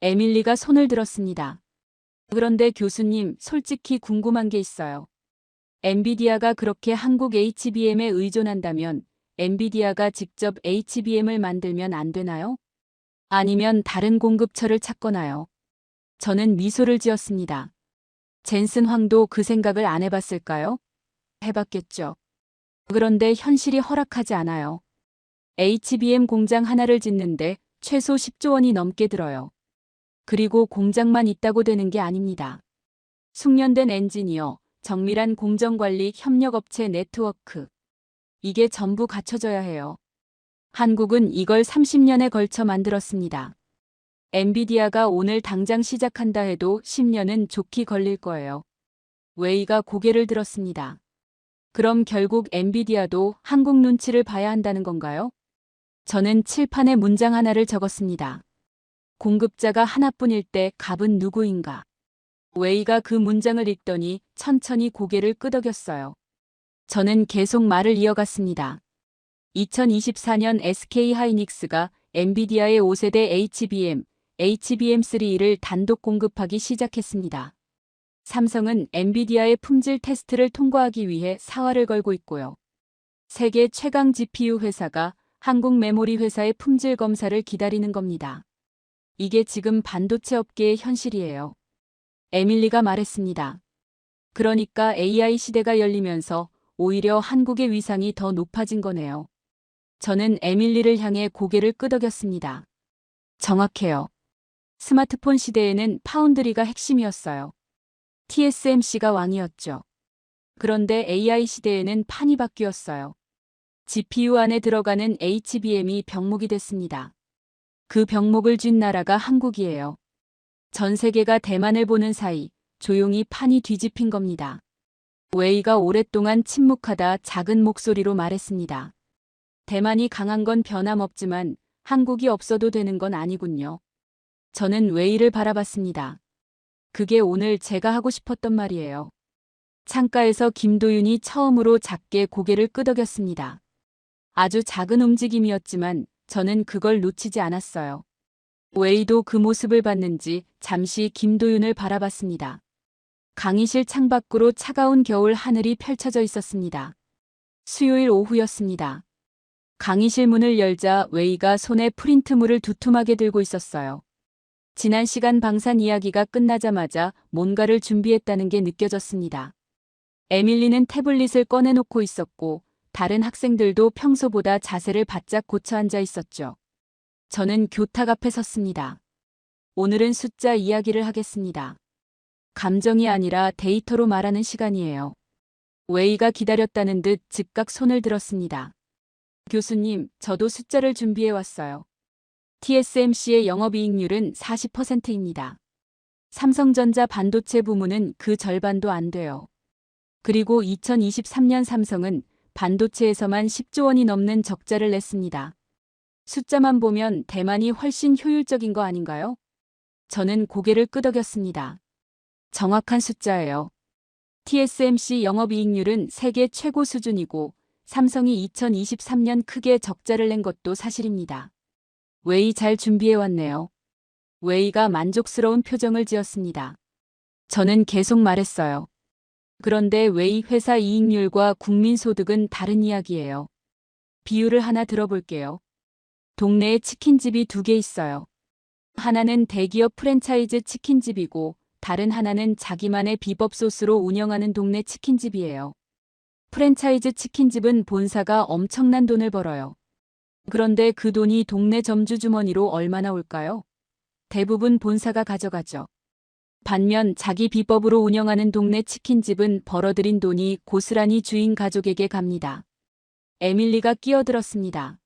에밀리가 손을 들었습니다. 그런데 교수님, 솔직히 궁금한 게 있어요. 엔비디아가 그렇게 한국 HBM에 의존한다면 엔비디아가 직접 HBM을 만들면 안 되나요? 아니면 다른 공급처를 찾거나요? 저는 미소를 지었습니다. 젠슨 황도 그 생각을 안 해봤을까요? 해봤겠죠. 그런데 현실이 허락하지 않아요. HBM 공장 하나를 짓는데 최소 10조 원이 넘게 들어요. 그리고 공장만 있다고 되는 게 아닙니다. 숙련된 엔지니어, 정밀한 공정관리 협력업체 네트워크. 이게 전부 갖춰져야 해요. 한국은 이걸 30년에 걸쳐 만들었습니다. 엔비디아가 오늘 당장 시작한다 해도 10년은 좋게 걸릴 거예요. 웨이가 고개를 들었습니다. 그럼 결국 엔비디아도 한국 눈치를 봐야 한다는 건가요? 저는 칠판에 문장 하나를 적었습니다. 공급자가 하나뿐일 때 갑은 누구인가? 웨이가 그 문장을 읽더니 천천히 고개를 끄덕였어요. 저는 계속 말을 이어갔습니다. 2024년 SK하이닉스가 엔비디아의 5세대 HBM, HBM3를 단독 공급하기 시작했습니다. 삼성은 엔비디아의 품질 테스트를 통과하기 위해 사활을 걸고 있고요. 세계 최강 GPU 회사가 한국 메모리 회사의 품질 검사를 기다리는 겁니다. 이게 지금 반도체 업계의 현실이에요. 에밀리가 말했습니다. 그러니까 AI 시대가 열리면서 오히려 한국의 위상이 더 높아진 거네요. 저는 에밀리를 향해 고개를 끄덕였습니다. 정확해요. 스마트폰 시대에는 파운드리가 핵심이었어요. TSMC가 왕이었죠. 그런데 AI 시대에는 판이 바뀌었어요. GPU 안에 들어가는 HBM이 병목이 됐습니다. 그 병목을 쥔 나라가 한국이에요. 전 세계가 대만을 보는 사이 조용히 판이 뒤집힌 겁니다. 웨이가 오랫동안 침묵하다 작은 목소리로 말했습니다. 대만이 강한 건 변함없지만 한국이 없어도 되는 건 아니군요. 저는 웨이를 바라봤습니다. 그게 오늘 제가 하고 싶었던 말이에요. 창가에서 김도윤이 처음으로 작게 고개를 끄덕였습니다. 아주 작은 움직임이었지만 저는 그걸 놓치지 않았어요. 웨이도 그 모습을 봤는지 잠시 김도윤을 바라봤습니다. 강의실 창밖으로 차가운 겨울 하늘이 펼쳐져 있었습니다. 수요일 오후였습니다. 강의실 문을 열자 웨이가 손에 프린트물을 두툼하게 들고 있었어요. 지난 시간 방산 이야기가 끝나자마자 뭔가를 준비했다는 게 느껴졌습니다. 에밀리는 태블릿을 꺼내놓고 있었고 다른 학생들도 평소보다 자세를 바짝 고쳐 앉아 있었죠. 저는 교탁 앞에 섰습니다. 오늘은 숫자 이야기를 하겠습니다. 감정이 아니라 데이터로 말하는 시간이에요. 웨이가 기다렸다는 듯 즉각 손을 들었습니다. 교수님, 저도 숫자를 준비해 왔어요. TSMC의 영업이익률은 40%입니다. 삼성전자 반도체 부문은 그 절반도 안 돼요. 그리고 2023년 삼성은 반도체에서만 10조 원이 넘는 적자를 냈습니다. 숫자만 보면 대만이 훨씬 효율적인 거 아닌가요? 저는 고개를 끄덕였습니다. 정확한 숫자예요. TSMC 영업이익률은 세계 최고 수준이고 삼성이 2023년 크게 적자를 낸 것도 사실입니다. 웨이 잘 준비해왔네요. 웨이가 만족스러운 표정을 지었습니다. 저는 계속 말했어요. 그런데 웨이 회사 이익률과 국민소득은 다른 이야기예요. 비유를 하나 들어볼게요. 동네에 치킨집이 2개 있어요. 하나는 대기업 프랜차이즈 치킨집이고 다른 하나는 자기만의 비법 소스로 운영하는 동네 치킨집이에요. 프랜차이즈 치킨집은 본사가 엄청난 돈을 벌어요. 그런데 그 돈이 동네 점주 주머니로 얼마나 올까요? 대부분 본사가 가져가죠. 반면 자기 비법으로 운영하는 동네 치킨집은 벌어들인 돈이 고스란히 주인 가족에게 갑니다. 에밀리가 끼어들었습니다.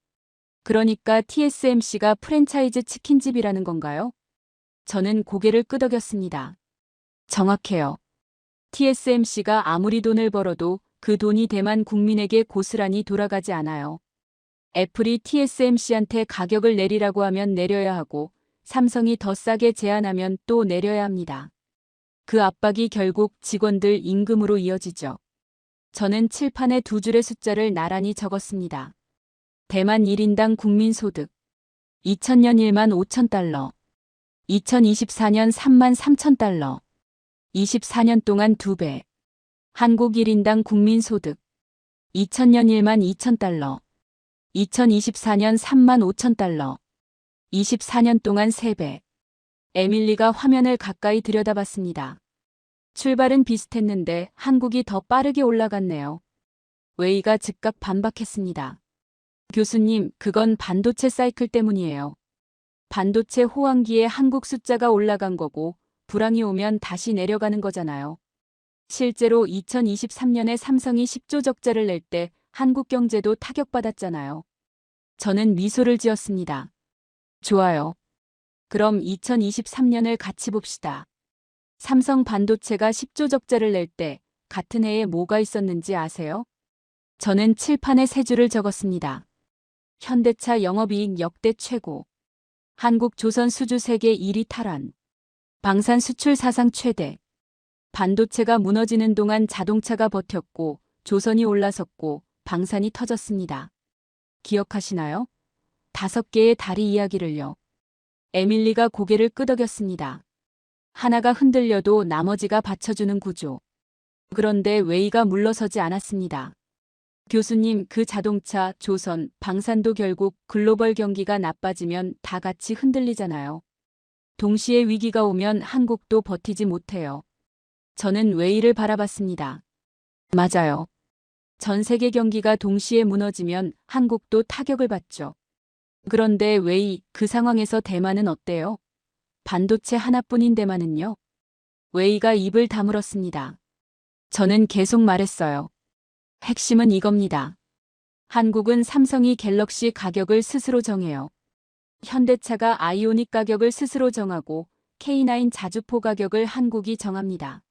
그러니까 TSMC가 프랜차이즈 치킨집이라는 건가요? 저는 고개를 끄덕였습니다. 정확해요. TSMC가 아무리 돈을 벌어도 그 돈이 대만 국민에게 고스란히 돌아가지 않아요. 애플이 TSMC한테 가격을 내리라고 하면 내려야 하고 삼성이 더 싸게 제안하면 또 내려야 합니다. 그 압박이 결국 직원들 임금으로 이어지죠. 저는 칠판에 두 줄의 숫자를 나란히 적었습니다. 대만 1인당 국민소득 2000년 1만 5천 달러, 2024년 3만 3천 달러, 24년 동안 2배. 한국 1인당 국민소득 2000년 1만 2천 달러, 2024년 3만 5천 달러, 24년 동안 3배. 에밀리가 화면을 가까이 들여다봤습니다. 출발은 비슷했는데 한국이 더 빠르게 올라갔네요. 웨이가 즉각 반박했습니다. 교수님, 그건 반도체 사이클 때문이에요. 반도체 호황기에 한국 숫자가 올라간 거고 불황이 오면 다시 내려가는 거잖아요. 실제로 2023년에 삼성이 10조 적자를 낼 때 한국 경제도 타격받았잖아요. 저는 미소를 지었습니다. 좋아요. 그럼 2023년을 같이 봅시다. 삼성 반도체가 10조 적자를 낼 때 같은 해에 뭐가 있었는지 아세요? 저는 칠판에 세 줄을 적었습니다. 현대차 영업이익 역대 최고. 한국 조선 수주 세계 1위 탈환. 방산 수출 사상 최대. 반도체가 무너지는 동안 자동차가 버텼고 조선이 올라섰고 방산이 터졌습니다. 기억하시나요? 5개의 다리 이야기를요. 에밀리가 고개를 끄덕였습니다. 하나가 흔들려도 나머지가 받쳐주는 구조. 그런데 웨이가 물러서지 않았습니다. 교수님, 그 자동차, 조선, 방산도 결국 글로벌 경기가 나빠지면 다 같이 흔들리잖아요. 동시에 위기가 오면 한국도 버티지 못해요. 저는 웨이를 바라봤습니다. 맞아요. 전 세계 경기가 동시에 무너지면 한국도 타격을 받죠. 그런데 웨이, 그 상황에서 대만은 어때요? 반도체 하나뿐인 대만은요? 웨이가 입을 다물었습니다. 저는 계속 말했어요. 핵심은 이겁니다. 한국은 삼성이 갤럭시 가격을 스스로 정해요. 현대차가 아이오닉 가격을 스스로 정하고 K9 자주포 가격을 한국이 정합니다.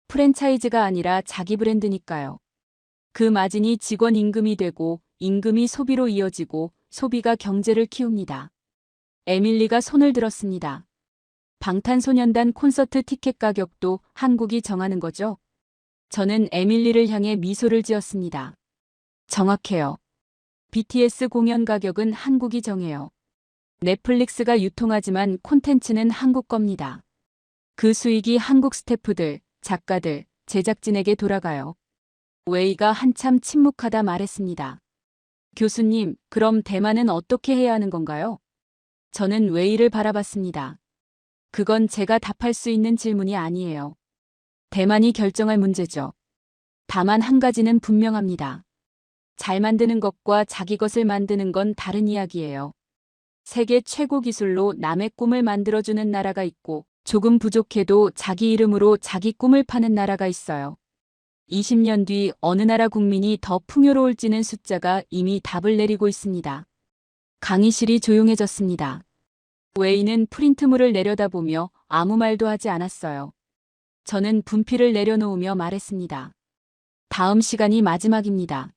프랜차이즈가 아니라 자기 브랜드니까요. 그 마진이 직원 임금이 되고 임금이 소비로 이어지고 소비가 경제를 키웁니다. 에밀리가 손을 들었습니다. 방탄소년단 콘서트 티켓 가격도 한국이 정하는 거죠? 저는 에밀리를 향해 미소를 지었습니다. 정확해요. BTS 공연 가격은 한국이 정해요. 넷플릭스가 유통하지만 콘텐츠는 한국 겁니다. 그 수익이 한국 스태프들, 작가들, 제작진에게 돌아가요. 웨이가 한참 침묵하다 말했습니다. 교수님, 그럼 대만은 어떻게 해야 하는 건가요? 저는 웨이를 바라봤습니다. 그건 제가 답할 수 있는 질문이 아니에요. 대만이 결정할 문제죠. 다만 한 가지는 분명합니다. 잘 만드는 것과 자기 것을 만드는 건 다른 이야기예요. 세계 최고 기술로 남의 꿈을 만들어주는 나라가 있고 조금 부족해도 자기 이름으로 자기 꿈을 파는 나라가 있어요. 20년 뒤 어느 나라 국민이 더 풍요로울지는 숫자가 이미 답을 내리고 있습니다. 강의실이 조용해졌습니다. 웨이는 프린트물을 내려다보며 아무 말도 하지 않았어요. 저는 분필을 내려놓으며 말했습니다. 다음 시간이 마지막입니다.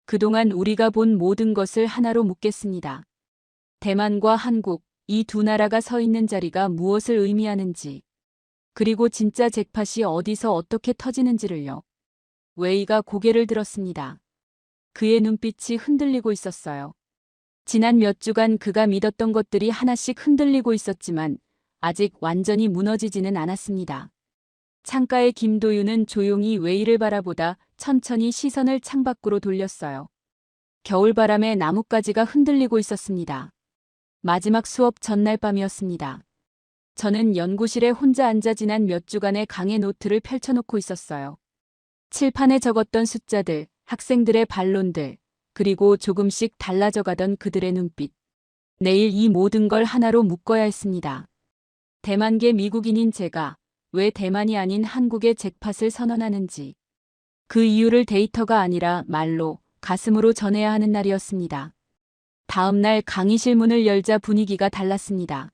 그동안 우리가 본 모든 것을 하나로 묻겠습니다. 대만과 한국, 이 두 나라가 서 있는 자리가 무엇을 의미하는지, 그리고 진짜 잭팟이 어디서 어떻게 터지는지를요. 웨이가 고개를 들었습니다. 그의 눈빛이 흔들리고 있었어요. 지난 몇 주간 그가 믿었던 것들이 하나씩 흔들리고 있었지만 아직 완전히 무너지지는 않았습니다. 창가의 김도윤은 조용히 웨이를 바라보다 천천히 시선을 창밖으로 돌렸어요. 겨울바람에 나뭇가지가 흔들리고 있었습니다. 마지막 수업 전날 밤이었습니다. 저는 연구실에 혼자 앉아 지난 몇 주간의 강의 노트를 펼쳐놓고 있었어요. 칠판에 적었던 숫자들, 학생들의 반론들, 그리고 조금씩 달라져가던 그들의 눈빛. 내일 이 모든 걸 하나로 묶어야 했습니다. 대만계 미국인인 제가 왜 대만이 아닌 한국의 잭팟을 선언하는지. 그 이유를 데이터가 아니라 말로, 가슴으로 전해야 하는 날이었습니다. 다음 날 강의실 문을 열자 분위기가 달랐습니다.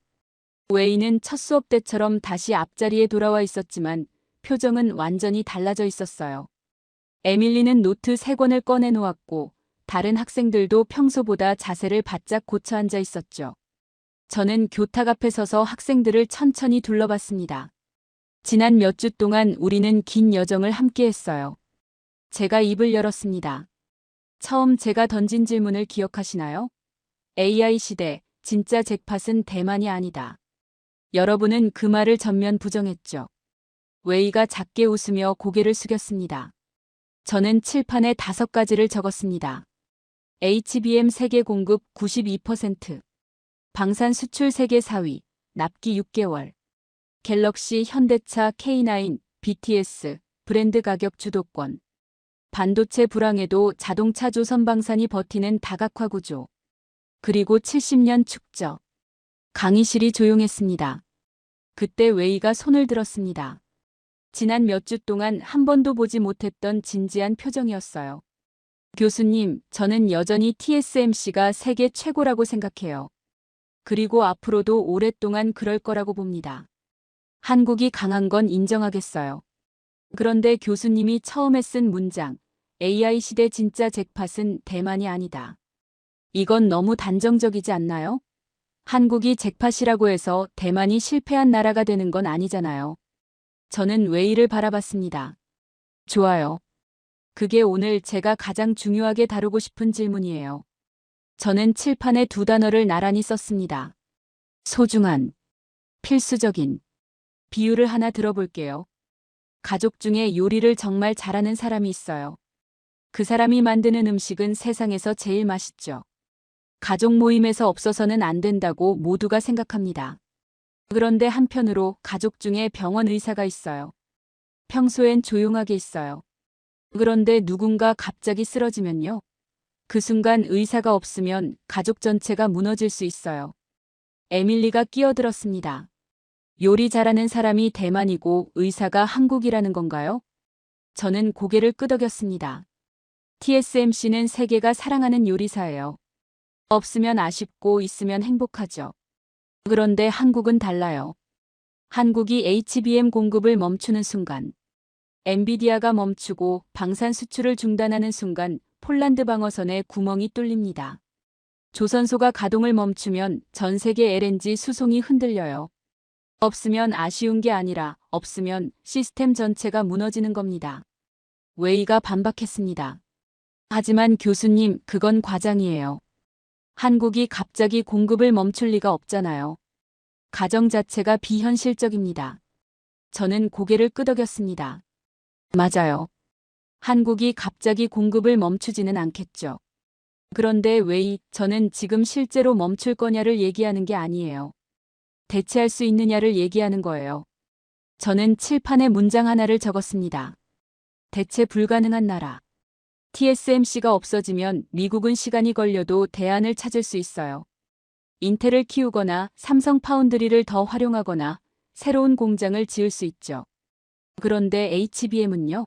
웨이는 첫 수업 때처럼 다시 앞자리에 돌아와 있었지만 표정은 완전히 달라져 있었어요. 에밀리는 노트 3권을 꺼내놓았고 다른 학생들도 평소보다 자세를 바짝 고쳐 앉아 있었죠. 저는 교탁 앞에 서서 학생들을 천천히 둘러봤습니다. 지난 몇 주 동안 우리는 긴 여정을 함께했어요. 제가 입을 열었습니다. 처음 제가 던진 질문을 기억하시나요? AI 시대, 진짜 잭팟은 대만이 아니다. 여러분은 그 말을 전면 부정했죠. 웨이가 작게 웃으며 고개를 숙였습니다. 저는 칠판에 5가지를 적었습니다. HBM 세계 공급 92%, 방산 수출 세계 4위, 납기 6개월, 갤럭시 현대차 K9, BTS, 브랜드 가격 주도권, 반도체 불황에도 자동차 조선 방산이 버티는 다각화 구조, 그리고 70년 축적. 강의실이 조용했습니다. 그때 웨이가 손을 들었습니다. 지난 몇 주 동안 한 번도 보지 못했던 진지한 표정이었어요. 교수님, 저는 여전히 TSMC가 세계 최고라고 생각해요. 그리고 앞으로도 오랫동안 그럴 거라고 봅니다. 한국이 강한 건 인정하겠어요. 그런데 교수님이 처음에 쓴 문장, AI 시대 진짜 잭팟은 대만이 아니다. 이건 너무 단정적이지 않나요? 한국이 잭팟이라고 해서 대만이 실패한 나라가 되는 건 아니잖아요. 저는 웨이를 바라봤습니다. 좋아요. 그게 오늘 제가 가장 중요하게 다루고 싶은 질문이에요. 저는 칠판에 2단어를 나란히 썼습니다. 소중한, 필수적인. 비유를 하나 들어볼게요. 가족 중에 요리를 정말 잘하는 사람이 있어요. 그 사람이 만드는 음식은 세상에서 제일 맛있죠. 가족 모임에서 없어서는 안 된다고 모두가 생각합니다. 그런데 한편으로 가족 중에 병원 의사가 있어요. 평소엔 조용하게 있어요. 그런데 누군가 갑자기 쓰러지면요. 그 순간 의사가 없으면 가족 전체가 무너질 수 있어요. 에밀리가 끼어들었습니다. 요리 잘하는 사람이 대만이고 의사가 한국이라는 건가요? 저는 고개를 끄덕였습니다. TSMC는 세계가 사랑하는 요리사예요. 없으면 아쉽고 있으면 행복하죠. 그런데 한국은 달라요. 한국이 HBM 공급을 멈추는 순간, 엔비디아가 멈추고 방산 수출을 중단하는 순간 폴란드 방어선에 구멍이 뚫립니다. 조선소가 가동을 멈추면 전 세계 LNG 수송이 흔들려요. 없으면 아쉬운 게 아니라 없으면 시스템 전체가 무너지는 겁니다. 웨이가 반박했습니다. 하지만 교수님, 그건 과장이에요. 한국이 갑자기 공급을 멈출 리가 없잖아요. 가정 자체가 비현실적입니다. 저는 고개를 끄덕였습니다. 맞아요. 한국이 갑자기 공급을 멈추지는 않겠죠. 그런데 웨이, 저는 지금 실제로 멈출 거냐를 얘기하는 게 아니에요. 대체할 수 있느냐를 얘기하는 거예요. 저는 칠판에 문장 하나를 적었습니다. 대체 불가능한 나라. TSMC가 없어지면 미국은 시간이 걸려도 대안을 찾을 수 있어요. 인텔을 키우거나 삼성 파운드리를 더 활용하거나 새로운 공장을 지을 수 있죠. 그런데 HBM은요?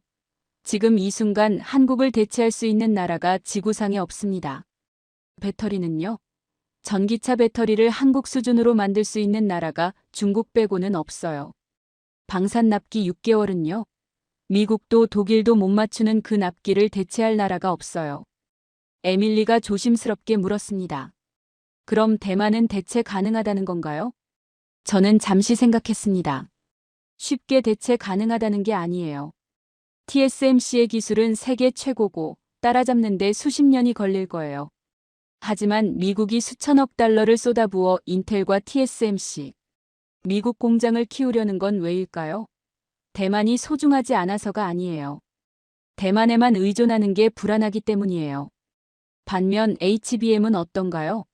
지금 이 순간 한국을 대체할 수 있는 나라가 지구상에 없습니다. 배터리는요? 전기차 배터리를 한국 수준으로 만들 수 있는 나라가 중국 빼고는 없어요. 방산 납기 6개월은요? 미국도 독일도 못 맞추는 그 납기를 대체할 나라가 없어요. 에밀리가 조심스럽게 물었습니다. 그럼 대만은 대체 가능하다는 건가요? 저는 잠시 생각했습니다. 쉽게 대체 가능하다는 게 아니에요. TSMC의 기술은 세계 최고고 따라잡는 데 수십 년이 걸릴 거예요. 하지만 미국이 수천억 달러를 쏟아부어 인텔과 TSMC, 미국 공장을 키우려는 건 왜일까요? 대만이 소중하지 않아서가 아니에요. 대만에만 의존하는 게 불안하기 때문이에요. 반면 HBM은 어떤가요?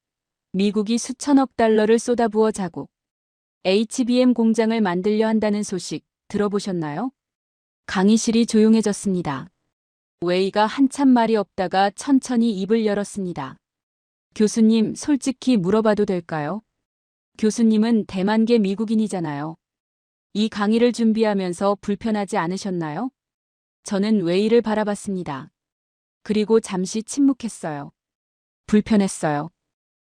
미국이 수천억 달러를 쏟아부어 자국 HBM 공장을 만들려 한다는 소식 들어보셨나요? 강의실이 조용해졌습니다. 웨이가 한참 말이 없다가 천천히 입을 열었습니다. 교수님, 솔직히 물어봐도 될까요? 교수님은 대만계 미국인이잖아요. 이 강의를 준비하면서 불편하지 않으셨나요? 저는 웨이를 바라봤습니다. 그리고 잠시 침묵했어요. 불편했어요.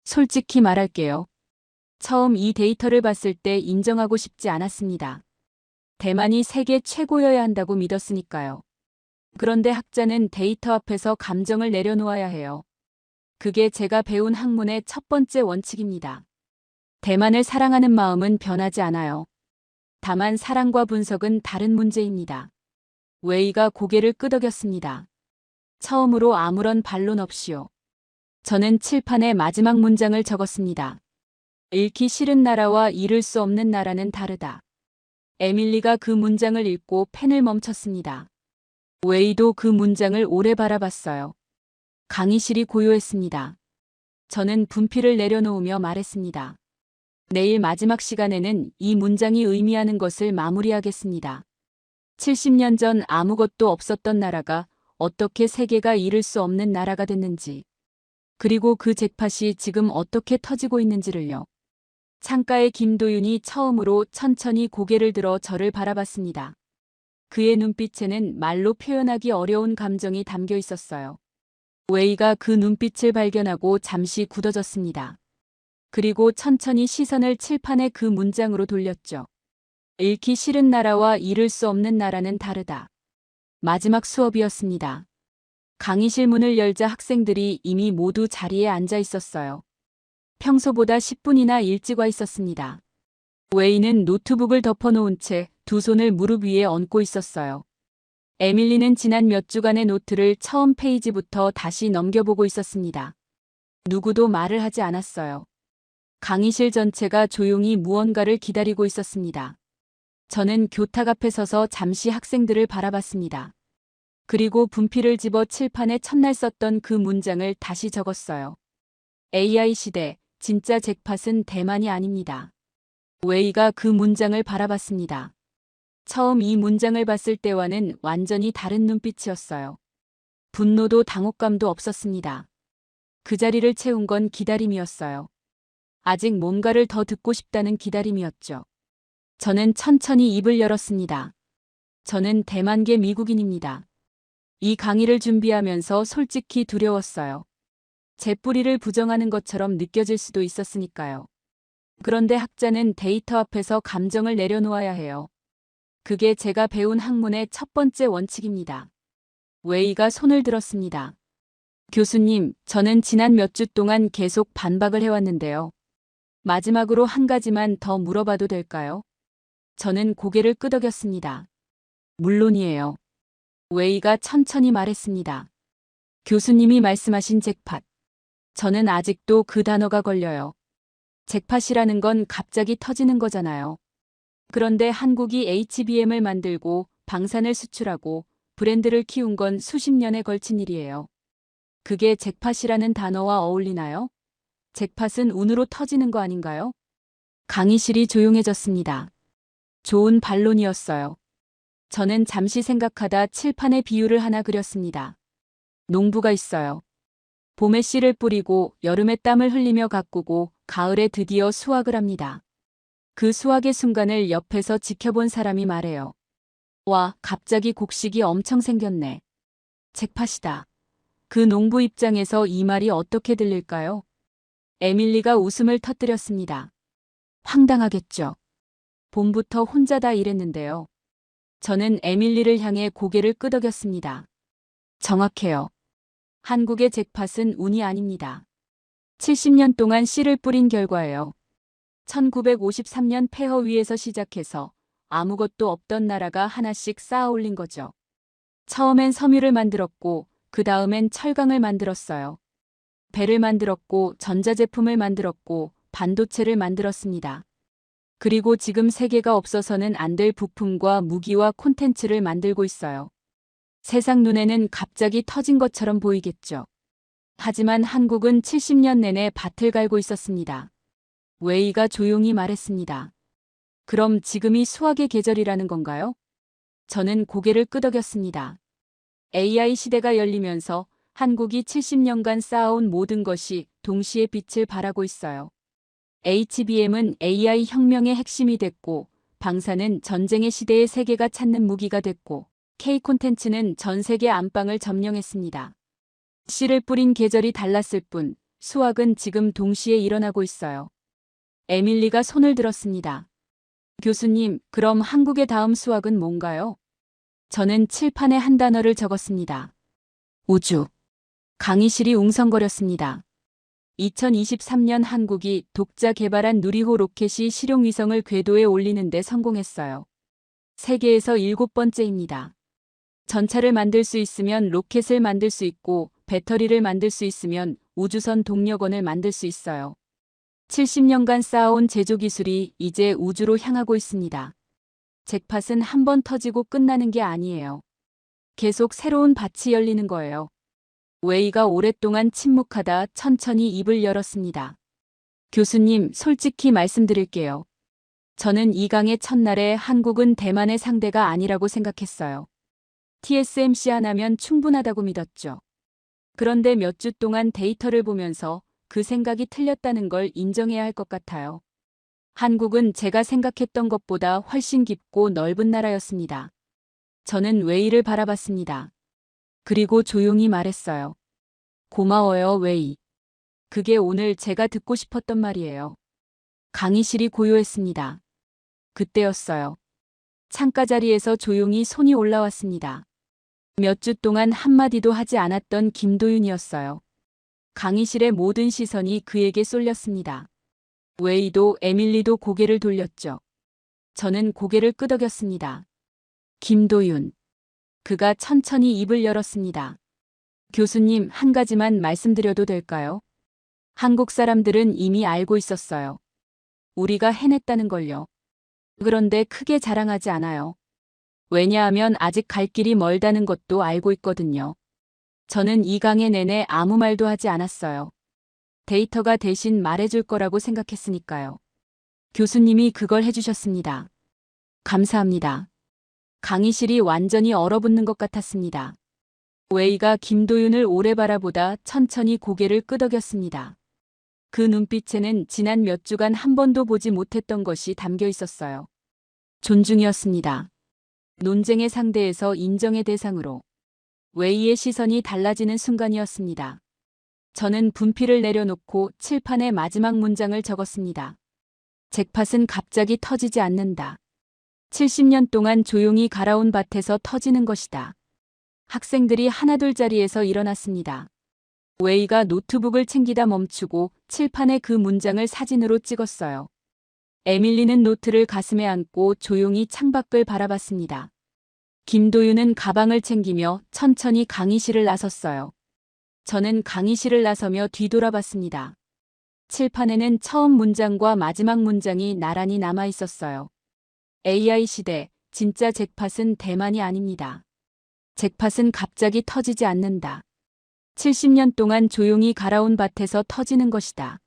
솔직히 말할게요. 처음 이 데이터를 봤을 때 인정하고 싶지 않았습니다. 대만이 세계 최고여야 한다고 믿었으니까요. 그런데 학자는 데이터 앞에서 감정을 내려놓아야 해요. 그게 제가 배운 학문의 첫 번째 원칙입니다. 대만을 사랑하는 마음은 변하지 않아요. 다만 사랑과 분석은 다른 문제입니다. 웨이가 고개를 끄덕였습니다. 처음으로 아무런 반론 없이요. 저는 칠판에 마지막 문장을 적었습니다. 읽기 싫은 나라와 이룰 수 없는 나라는 다르다. 에밀리가 그 문장을 읽고 펜을 멈췄습니다. 웨이도 그 문장을 오래 바라봤어요. 강의실이 고요했습니다. 저는 분필을 내려놓으며 말했습니다. 내일 마지막 시간에는 이 문장이 의미하는 것을 마무리하겠습니다. 70년 전 아무것도 없었던 나라가 어떻게 세계가 이룰 수 없는 나라가 됐는지, 그리고 그 잭팟이 지금 어떻게 터지고 있는지를요. 창가의 김도윤이 처음으로 천천히 고개를 들어 저를 바라봤습니다. 그의 눈빛에는 말로 표현하기 어려운 감정이 담겨 있었어요. 웨이가 그 눈빛을 발견하고 잠시 굳어졌습니다. 그리고 천천히 시선을 칠판의 그 문장으로 돌렸죠. 읽기 싫은 나라와 이룰 수 없는 나라는 다르다. 마지막 수업이었습니다. 강의실 문을 열자 학생들이 이미 모두 자리에 앉아 있었어요. 평소보다 10분이나 일찍 와 있었습니다. 웨이는 노트북을 덮어놓은 채 두 손을 무릎 위에 얹고 있었어요. 에밀리는 지난 몇 주간의 노트를 처음 페이지부터 다시 넘겨보고 있었습니다. 누구도 말을 하지 않았어요. 강의실 전체가 조용히 무언가를 기다리고 있었습니다. 저는 교탁 앞에 서서 잠시 학생들을 바라봤습니다. 그리고 분필을 집어 칠판에 첫날 썼던 그 문장을 다시 적었어요. AI 시대, 진짜 잭팟은 대만이 아닙니다. 웨이가 그 문장을 바라봤습니다. 처음 이 문장을 봤을 때와는 완전히 다른 눈빛이었어요. 분노도 당혹감도 없었습니다. 그 자리를 채운 건 기다림이었어요. 아직 뭔가를 더 듣고 싶다는 기다림이었죠. 저는 천천히 입을 열었습니다. 저는 대만계 미국인입니다. 이 강의를 준비하면서 솔직히 두려웠어요. 제 뿌리를 부정하는 것처럼 느껴질 수도 있었으니까요. 그런데 학자는 데이터 앞에서 감정을 내려놓아야 해요. 그게 제가 배운 학문의 첫 번째 원칙입니다. 웨이가 손을 들었습니다. 교수님, 저는 지난 몇 주 동안 계속 반박을 해왔는데요. 마지막으로 한 가지만 더 물어봐도 될까요? 저는 고개를 끄덕였습니다. 물론이에요. 웨이가 천천히 말했습니다. 교수님이 말씀하신 잭팟. 저는 아직도 그 단어가 걸려요. 잭팟이라는 건 갑자기 터지는 거잖아요. 그런데 한국이 HBM을 만들고 방산을 수출하고 브랜드를 키운 건 수십 년에 걸친 일이에요. 그게 잭팟이라는 단어와 어울리나요? 잭팟은 운으로 터지는 거 아닌가요? 강의실이 조용해졌습니다. 좋은 반론이었어요. 저는 잠시 생각하다 칠판에 비유를 하나 그렸습니다. 농부가 있어요. 봄에 씨를 뿌리고 여름에 땀을 흘리며 가꾸고 가을에 드디어 수확을 합니다. 그 수확의 순간을 옆에서 지켜본 사람이 말해요. 와, 갑자기 곡식이 엄청 생겼네. 잭팟이다. 그 농부 입장에서 이 말이 어떻게 들릴까요? 에밀리가 웃음을 터뜨렸습니다. 황당하겠죠. 봄부터 혼자 다 일했는데요. 저는 에밀리를 향해 고개를 끄덕였습니다. 정확해요. 한국의 잭팟은 운이 아닙니다. 70년 동안 씨를 뿌린 결과예요. 1953년 폐허 위에서 시작해서 아무것도 없던 나라가 하나씩 쌓아 올린 거죠. 처음엔 섬유를 만들었고 그 다음엔 철강을 만들었어요. 배를 만들었고 전자제품을 만들었고 반도체를 만들었습니다. 그리고 지금 세계가 없어서는 안 될 부품과 무기와 콘텐츠를 만들고 있어요. 세상 눈에는 갑자기 터진 것처럼 보이겠죠. 하지만 한국은 70년 내내 밭을 갈고 있었습니다. 웨이가 조용히 말했습니다. 그럼 지금이 수학의 계절이라는 건가요? 저는 고개를 끄덕였습니다. AI 시대가 열리면서 한국이 70년간 쌓아온 모든 것이 동시에 빛을 발하고 있어요. HBM은 AI 혁명의 핵심이 됐고, 방사는 전쟁의 시대의 세계가 찾는 무기가 됐고, K 콘텐츠는 전 세계 안방을 점령했습니다. 씨를 뿌린 계절이 달랐을 뿐, 수확은 지금 동시에 일어나고 있어요. 에밀리가 손을 들었습니다. 교수님, 그럼 한국의 다음 수확은 뭔가요? 저는 칠판에 한 단어를 적었습니다. 우주. 강의실이 웅성거렸습니다. 2023년 한국이 독자 개발한 누리호 로켓이 실용위성을 궤도에 올리는 데 성공했어요. 세계에서 7번째입니다. 전차를 만들 수 있으면 로켓을 만들 수 있고 배터리를 만들 수 있으면 우주선 동력원을 만들 수 있어요. 70년간 쌓아온 제조 기술이 이제 우주로 향하고 있습니다. 잭팟은 한 번 터지고 끝나는 게 아니에요. 계속 새로운 밭이 열리는 거예요. 웨이가 오랫동안 침묵하다 천천히 입을 열었습니다. 교수님, 솔직히 말씀드릴게요. 저는 이 강의 첫날에 한국은 대만의 상대가 아니라고 생각했어요. TSMC 하나면 충분하다고 믿었죠. 그런데 몇 주 동안 데이터를 보면서 그 생각이 틀렸다는 걸 인정해야 할 것 같아요. 한국은 제가 생각했던 것보다 훨씬 깊고 넓은 나라였습니다. 저는 웨이를 바라봤습니다. 그리고 조용히 말했어요. 고마워요, 웨이. 그게 오늘 제가 듣고 싶었던 말이에요. 강의실이 고요했습니다. 그때였어요. 창가 자리에서 조용히 손이 올라왔습니다. 몇 주 동안 한마디도 하지 않았던 김도윤이었어요. 강의실의 모든 시선이 그에게 쏠렸습니다. 웨이도 에밀리도 고개를 돌렸죠. 저는 고개를 끄덕였습니다. 김도윤. 그가 천천히 입을 열었습니다. 교수님, 한 가지만 말씀드려도 될까요? 한국 사람들은 이미 알고 있었어요. 우리가 해냈다는 걸요. 그런데 크게 자랑하지 않아요. 왜냐하면 아직 갈 길이 멀다는 것도 알고 있거든요. 저는 이 강의 내내 아무 말도 하지 않았어요. 데이터가 대신 말해줄 거라고 생각했으니까요. 교수님이 그걸 해주셨습니다. 감사합니다. 강의실이 완전히 얼어붙는 것 같았습니다. 웨이가 김도윤을 오래 바라보다 천천히 고개를 끄덕였습니다. 그 눈빛에는 지난 몇 주간 한 번도 보지 못했던 것이 담겨 있었어요. 존중이었습니다. 논쟁의 상대에서 인정의 대상으로. 웨이의 시선이 달라지는 순간이었습니다. 저는 분필을 내려놓고 칠판에 마지막 문장을 적었습니다. 잭팟은 갑자기 터지지 않는다. 70년 동안 조용히 갈아온 밭에서 터지는 것이다. 학생들이 하나둘 자리에서 일어났습니다. 웨이가 노트북을 챙기다 멈추고 칠판에 그 문장을 사진으로 찍었어요. 에밀리는 노트를 가슴에 안고 조용히 창밖을 바라봤습니다. 김도윤은 가방을 챙기며 천천히 강의실을 나섰어요. 저는 강의실을 나서며 뒤돌아봤습니다. 칠판에는 처음 문장과 마지막 문장이 나란히 남아 있었어요. AI 시대, 진짜 잭팟은 대만이 아닙니다. 잭팟은 갑자기 터지지 않는다. 70년 동안 조용히 갈아온 밭에서 터지는 것이다.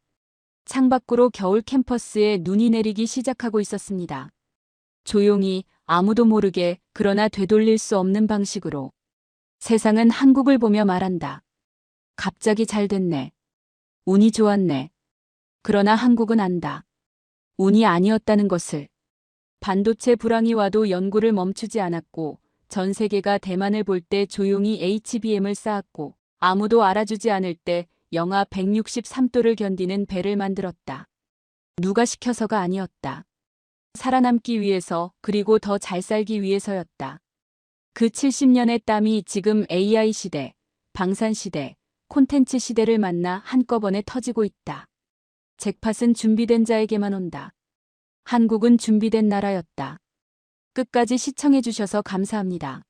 창밖으로 겨울 캠퍼스에 눈이 내리기 시작하고 있었습니다. 조용히, 아무도 모르게, 그러나 되돌릴 수 없는 방식으로. 세상은 한국을 보며 말한다. 갑자기 잘 됐네. 운이 좋았네. 그러나 한국은 안다. 운이 아니었다는 것을. 반도체 불황이 와도 연구를 멈추지 않았고, 전 세계가 대만을 볼 때 조용히 HBM을 쌓았고, 아무도 알아주지 않을 때 영하 163도를 견디는 배를 만들었다. 누가 시켜서가 아니었다. 살아남기 위해서, 그리고 더 잘 살기 위해서였다. 그 70년의 땀이 지금 AI 시대, 방산 시대, 콘텐츠 시대를 만나 한꺼번에 터지고 있다. 잭팟은 준비된 자에게만 온다. 한국은 준비된 나라였다. 끝까지 시청해주셔서 감사합니다.